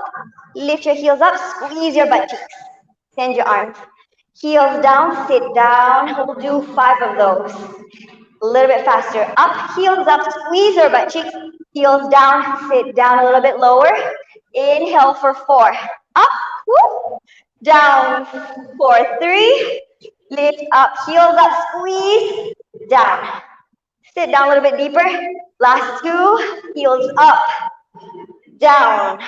lift your heels up, squeeze your butt cheeks. Send your arms. Heels down, sit down. We'll do 5 of those. A little bit faster. Up, heels up, squeeze your butt cheeks. Heels down, sit down a little bit lower. Inhale for 4. Up, whoop, down for 3. Lift up, heels up, squeeze, down. Sit down a little bit deeper. Last 2, heels up, down.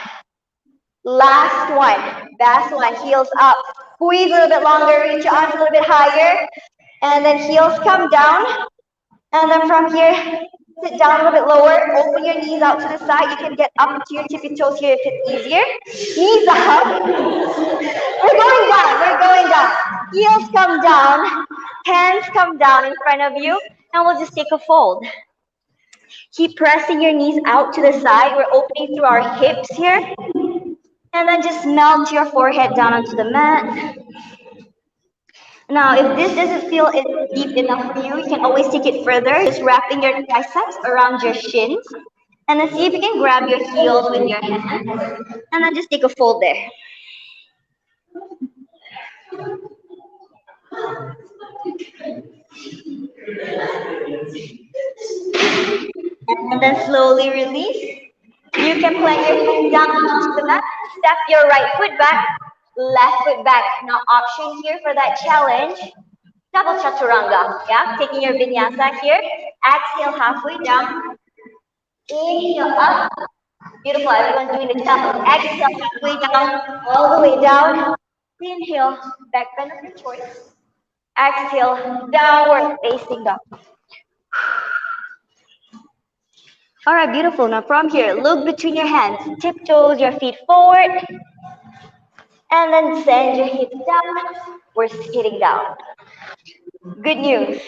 Last one, best one, heels up. Squeeze a little bit longer, reach your arms a little bit higher. And then heels come down. And then from here, sit down a little bit lower. Open your knees out to the side. You can get up to your tippy toes here if it's easier. Knees up. We're going down. We're going down. Heels come down. Hands come down in front of you. And we'll just take a fold. Keep pressing your knees out to the side. We're opening through our hips here. And then just melt your forehead down onto the mat. Now, if this doesn't feel deep enough for you, you can always take it further. Just wrapping your triceps around your shins. And then see if you can grab your heels with your hands. And then just take a fold there. And then slowly release. You can plant your feet down onto the mat. Step your right foot back, left foot back. Now, option here for that challenge. Double chaturanga, yeah? Taking your vinyasa here. Exhale halfway down. Inhale up. Beautiful, everyone doing the challenge. Exhale halfway down, all the way down. Inhale, back bend of your choice. Exhale, downward facing dog. All right, beautiful. Now from here, look between your hands. Tiptoes your feet forward. And then send your hips down. We're sitting down. Good news.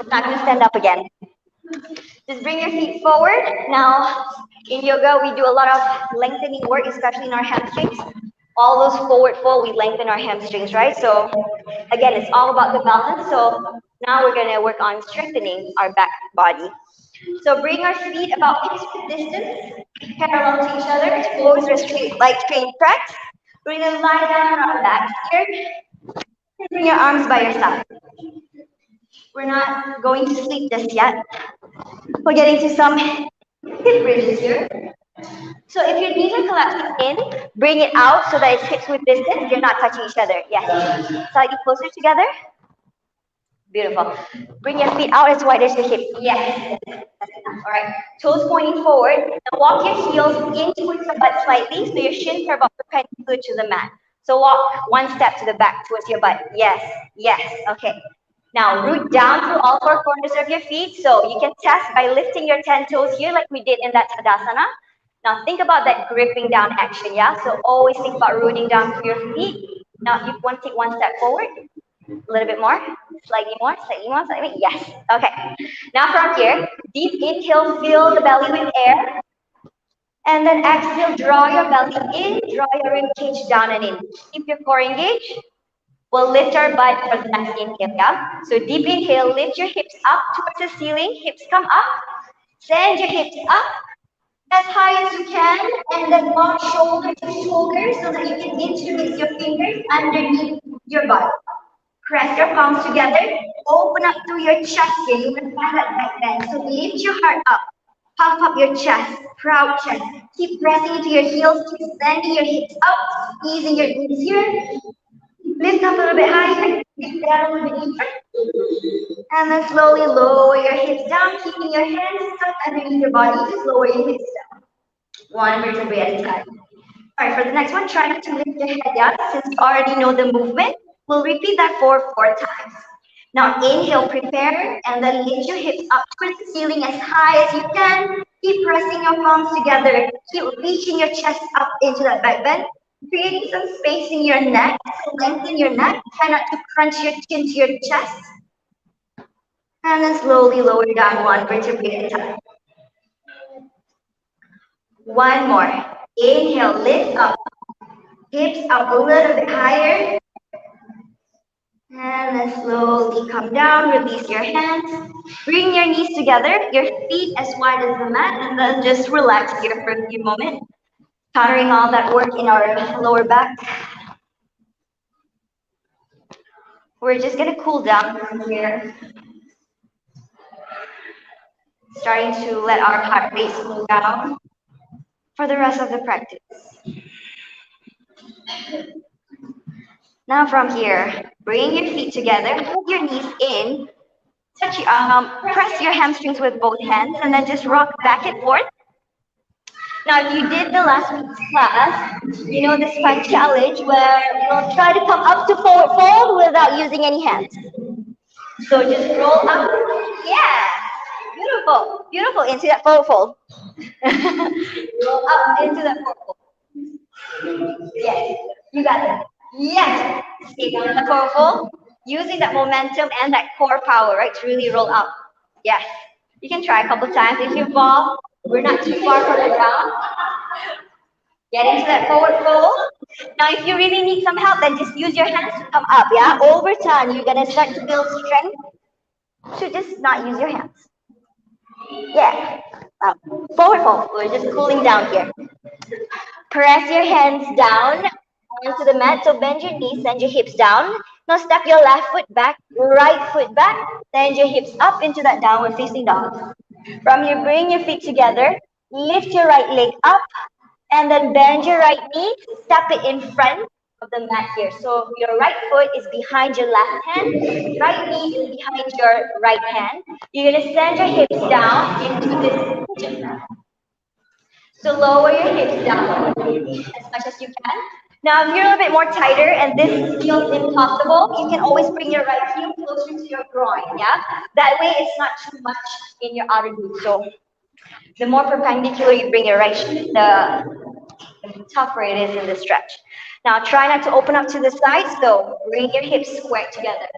I'm not going to stand up again. Just bring your feet forward. Now, in yoga, we do a lot of lengthening work, especially in our hamstrings. All those forward fold, we lengthen our hamstrings, right? So, again, it's all about the balance. So, now we're going to work on strengthening our back body. So, bring our feet about hip distance, parallel to each other, toes or straight, like straight tracks. We're going to lie down on our back here. Bring your arms by your side. We're not going to sleep just yet. We're getting to some hip bridges here. So if your knees are collapsing in, bring it out so that it's hips width distance. You're not touching each other. Yes. Slightly closer together. Beautiful. Bring your feet out as wide as your hips. Yes. All right. Toes pointing forward. Now walk your heels in towards the butt slightly so your shins are about perpendicular to the mat. So walk one step to the back towards your butt. Yes. Yes. Okay. Now root down through all 4 corners of your feet. So you can test by lifting your 10 toes here like we did in that Tadasana. Now think about that gripping down action, yeah? So always think about rooting down through your feet. Now you want to take one step forward. A little bit more, slightly more, slightly more, slightly more. Yes. Okay. Now from here, deep inhale, fill the belly with air. And then exhale, draw your belly in, draw your rib cage down and in. Keep your core engaged. We'll lift our butt for the next inhale, yeah? So deep inhale, lift your hips up towards the ceiling. Hips come up. Send your hips up as high as you can. And then walk shoulder to shoulder so that you can interlace your fingers underneath your butt. Press your palms together. Open up through your chest here. You can find that back bend. So lift your heart up. Puff up your chest. Proud chest. Keep pressing into your heels. Keep sending your hips up. Easing your knees here. Lift up a little bit higher, lift down a little bit deeper. And then slowly lower your hips down, keeping your hands tucked underneath your body. Just lower your hips down. One vertebrae at a time. All right, for the next one, try not to lift your head down. Since you already know the movement, we'll repeat that for 4 times. Now inhale, prepare, and then lift your hips up towards the ceiling as high as you can. Keep pressing your palms together. Keep reaching your chest up into that back bend. Creating some space in your neck, so lengthen your neck. Try not to crunch your chin to your chest. And then slowly lower down one vertebrae at a time. One more. Inhale, lift up. Hips up a little bit higher. And then slowly come down, release your hands. Bring your knees together, your feet as wide as the mat, and then just relax here for a few moments. Countering all that work in our lower back. We're just gonna cool down from here. Starting to let our heart rate slow down for the rest of the practice. Now from here, bring your feet together, hold your knees in, press your hamstrings with both hands, and then just rock back and forth. Now, if you did the last week's class, you know this fun challenge where you'll try to come up to forward fold without using any hands. So just roll up. Yeah, beautiful, beautiful, into that forward fold. Roll up into that forward fold. Yes, you got it. Yes, stay down in the forward fold, using that momentum and that core power, right, to really roll up. Yes, you can try a couple times. If you fall, we're not too far from the ground. Get into that forward fold. Now, if you really need some help, then just use your hands to come up, yeah? Over time, you're going to start to build strength to just not use your hands. Yeah. Forward fold. We're just cooling down here. Press your hands down onto the mat. So bend your knees, send your hips down. Now step your left foot back, right foot back. Send your hips up into that downward facing dog. From here, bring your feet together. Lift your right leg up. And then bend your right knee, step it in front of the mat here. So your right foot is behind your left hand, right knee is behind your right hand. You're going to send your hips down into this pigeon. So lower your hips down as much as you can. Now, if you're a little bit more tighter and this feels impossible, you can always bring your right heel closer to your groin, yeah? That way it's not too much in your outer glute. So the more perpendicular you bring your right, the tougher it is in the stretch. Now try not to open up to the sides though. Bring your hips square together.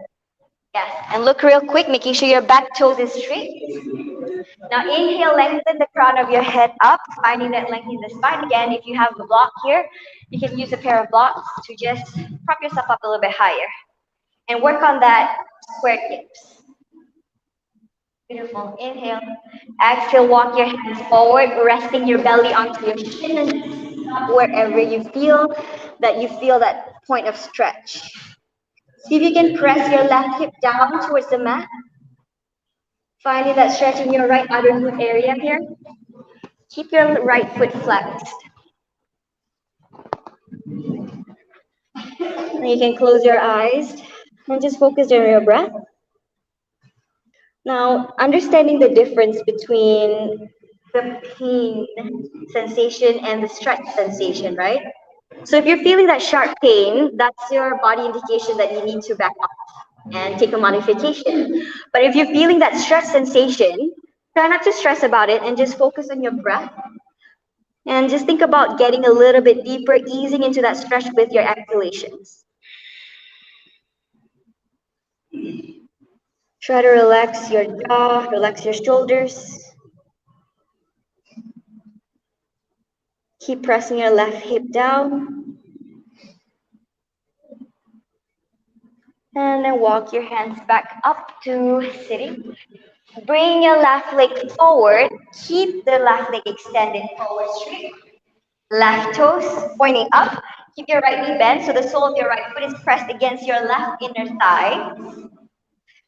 Yes, and look real quick, making sure your back toes is straight. Now inhale, lengthen the crown of your head up, finding that length in the spine. Again, if you have a block here, you can use a pair of blocks to just prop yourself up a little bit higher. And work on that square hips. Beautiful. Inhale. Exhale, walk your hands forward, resting your belly onto your shin and stop wherever you feel that point of stretch. See if you can press your left hip down towards the mat. Finding that stretch in your right outer glute area here. Keep your right foot flexed. And you can close your eyes and just focus on your breath. Now, understanding the difference between the pain sensation and the stretch sensation, right? So if you're feeling that sharp pain, that's your body indication that you need to back off and take a modification. But if you're feeling that stretch sensation, try not to stress about it and just focus on your breath. And just think about getting a little bit deeper, easing into that stretch with your exhalations. Try to relax your jaw, relax your shoulders. Keep pressing your left hip down. And then walk your hands back up to sitting. Bring your left leg forward. Keep the left leg extended forward straight. Left toes pointing up. Keep your right knee bent so the sole of your right foot is pressed against your left inner thigh.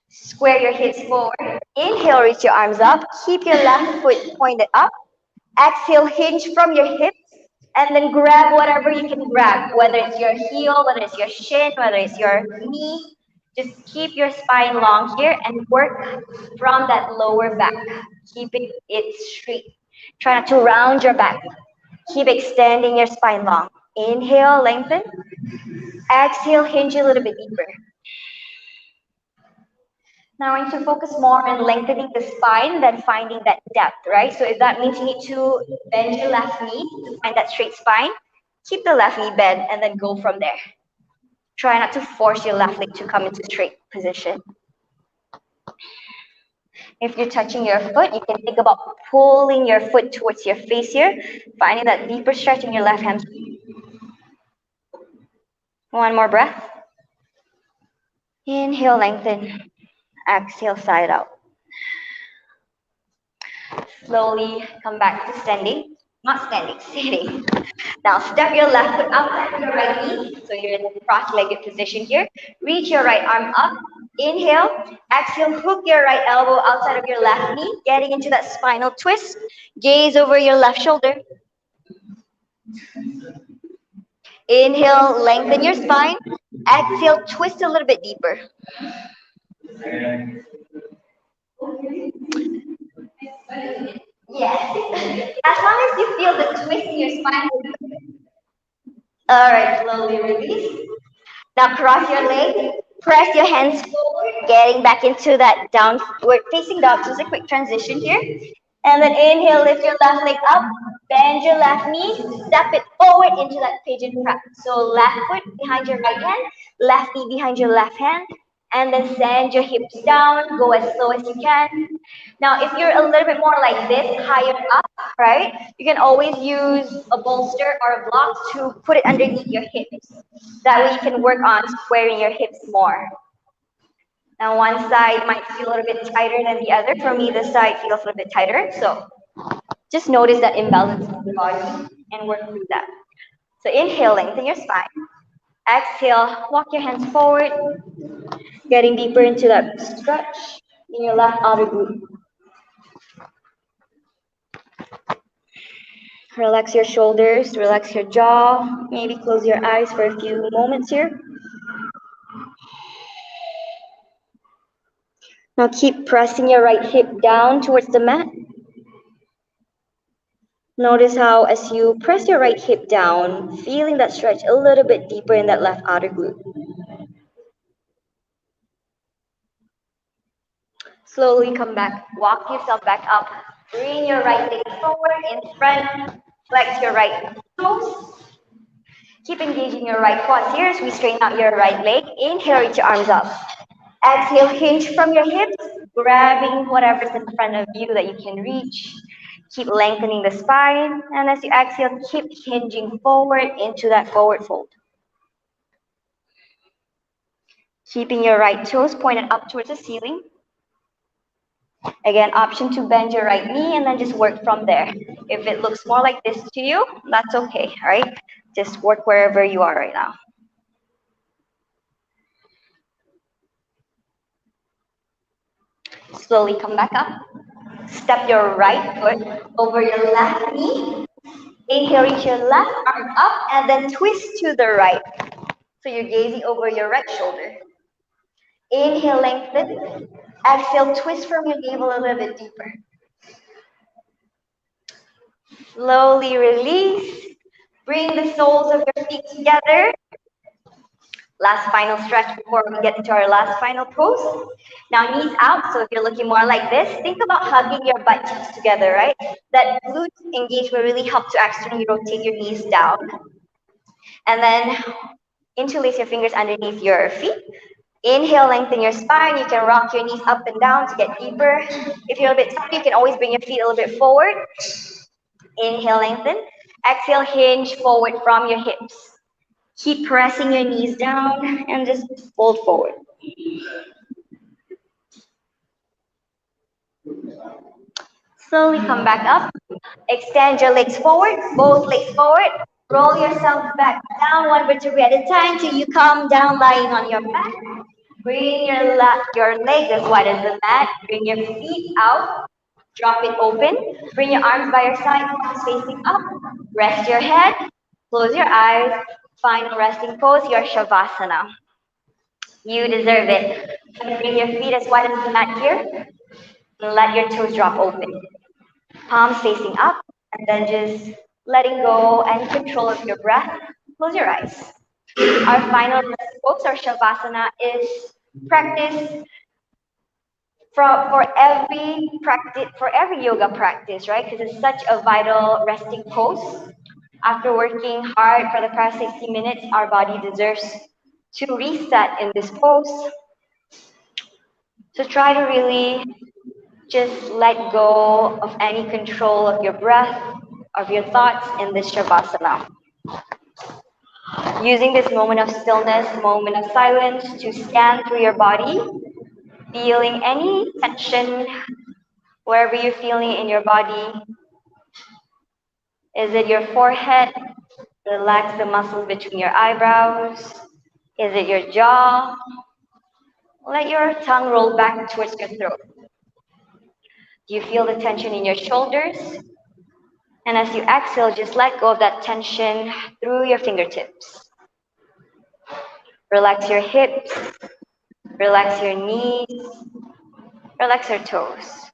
Square your hips forward. Inhale, reach your arms up. Keep your left foot pointed up. Exhale, hinge from your hips. And then grab whatever you can grab, whether it's your heel, whether it's your shin, whether it's your knee. Just keep your spine long here and work from that lower back, keeping it straight. Try not to round your back. Keep extending your spine long. Inhale, lengthen. Exhale, hinge a little bit deeper. Now I want to focus more on lengthening the spine than finding that depth, right? So if that means you need to bend your left knee to find that straight spine, keep the left knee bent and then go from there. Try not to force your left leg to come into straight position. If you're touching your foot, you can think about pulling your foot towards your face here, finding that deeper stretch in your left hamstring. One more breath. Inhale, lengthen. Exhale, side out. Slowly come back to standing. Not standing, sitting. Now step your left foot outside of your right knee. So you're in the cross-legged position here. Reach your right arm up. Inhale. Exhale, hook your right elbow outside of your left knee, getting into that spinal twist. Gaze over your left shoulder. Inhale, lengthen your spine. Exhale, twist a little bit deeper. Yes. As long as you feel the twist in your spine. All right, slowly release. Now cross your legs. Press your hands forward, getting back into that downward facing dog. Just a quick transition here. And then inhale, lift your left leg up, bend your left knee, step it forward into that pigeon prep. So left foot behind your right hand, left knee behind your left hand, and then send your hips down, go as slow as you can. Now, if you're a little bit more like this, higher up, right, you can always use a bolster or a block to put it underneath your hips. That way you can work on squaring your hips more. Now, one side might feel a little bit tighter than the other. For me, this side feels a little bit tighter. So just notice that imbalance in the body and work through that. So inhale, lengthen your spine. Exhale, walk your hands forward, getting deeper into that stretch in your left outer glute. Relax your shoulders, relax your jaw, maybe close your eyes for a few moments here. Now keep pressing your right hip down towards the mat. Notice how as you press your right hip down, feeling that stretch a little bit deeper in that left outer glute. Slowly come back, walk yourself back up. Bring your right leg forward in front, flex your right toes. Keep engaging your right quads here as we straighten out your right leg. Inhale, reach your arms up. Exhale, hinge from your hips, grabbing whatever's in front of you that you can reach. Keep lengthening the spine. And as you exhale, keep hinging forward into that forward fold. Keeping your right toes pointed up towards the ceiling. Again, option to bend your right knee and then just work from there. If it looks more like this to you, that's okay, all right? Just work wherever you are right now. Slowly come back up. Step your right foot over your left knee. Inhale, reach your left arm up and then twist to the right. So you're gazing over your right shoulder. Inhale, lengthen. Exhale, twist from your navel a little bit deeper. Slowly release. Bring the soles of your feet together. Last final stretch before we get into our last final pose. Now knees out, so if you're looking more like this, think about hugging your butt cheeks together, right? That glute engage will really help to externally rotate your knees down. And then interlace your fingers underneath your feet. Inhale, lengthen your spine. You can rock your knees up and down to get deeper. If you're a bit tired, you can always bring your feet a little bit forward. Inhale, lengthen. Exhale, hinge forward from your hips. Keep pressing your knees down and just fold forward. Slowly come back up. Extend your legs forward, both legs forward. Roll yourself back down one vertebrae at a time till you come down lying on your back. Bring your legs as wide as the mat. Bring your feet out. Drop it open. Bring your arms by your side, facing up. Rest your head. Close your eyes. Final resting pose, your Shavasana. You deserve it. Bring your feet as wide as the mat here. And let your toes drop open. Palms facing up. And then just letting go and control of your breath. Close your eyes. Our final resting pose, our Shavasana, is practice for every yoga practice, right? Because it's such a vital resting pose. After working hard for the past 60 minutes, our body deserves to reset in this pose. So try to really Just let go of any control of your breath, of your thoughts in this Shavasana. Using this moment of stillness, moment of silence to scan through your body, feeling any tension wherever you're feeling in your body. Is it your forehead? Relax the muscles between your eyebrows. Is it your jaw? Let your tongue roll back towards your throat. Do you feel the tension in your shoulders? And as you exhale, just let go of that tension through your fingertips. Relax your hips, relax your knees, relax your toes.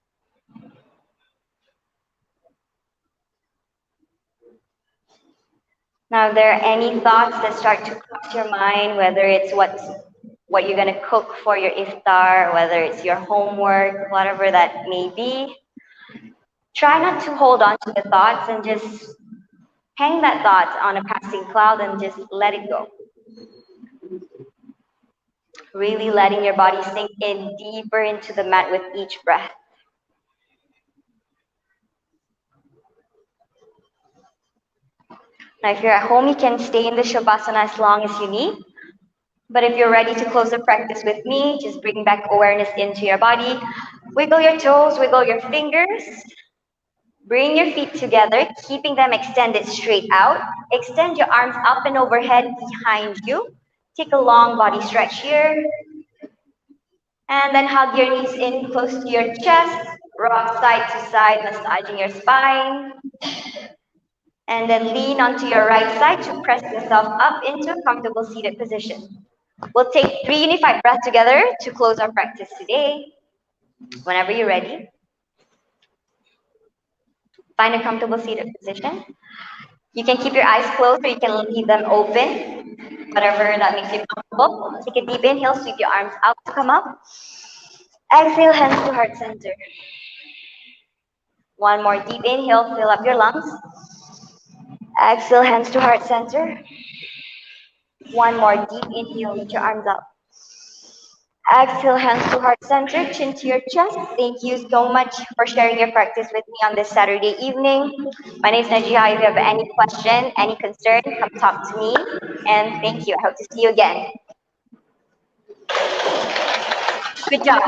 Now, if there are any thoughts that start to cross your mind, whether it's what you're going to cook for your iftar, whether it's your homework, whatever that may be, try not to hold on to the thoughts and just hang that thought on a passing cloud and just let it go. Really letting your body sink in deeper into the mat with each breath. Now, if you're at home, you can stay in the Shavasana as long as you need. But if you're ready to close the practice with me, just bring back awareness into your body. Wiggle your toes, wiggle your fingers. Bring your feet together, keeping them extended straight out. Extend your arms up and overhead behind you. Take a long body stretch here. And then hug your knees in close to your chest. Rock side to side, massaging your spine. And then lean onto your right side to press yourself up into a comfortable seated position. We'll take 3 unified breaths together to close our practice today. Whenever you're ready, find a comfortable seated position. You can keep your eyes closed or you can leave them open, whatever that makes you comfortable. Take a deep inhale, sweep your arms out to come up. Exhale, hands to heart center. One more deep inhale, fill up your lungs. Exhale, hands to heart center. One more deep inhale, reach your arms up. Exhale, hands to heart center, chin to your chest. Thank you so much for sharing your practice with me on this Saturday evening. My name is Najiha. If you have any question, any concern, come talk to me. And thank you. I hope to see you again. Good job.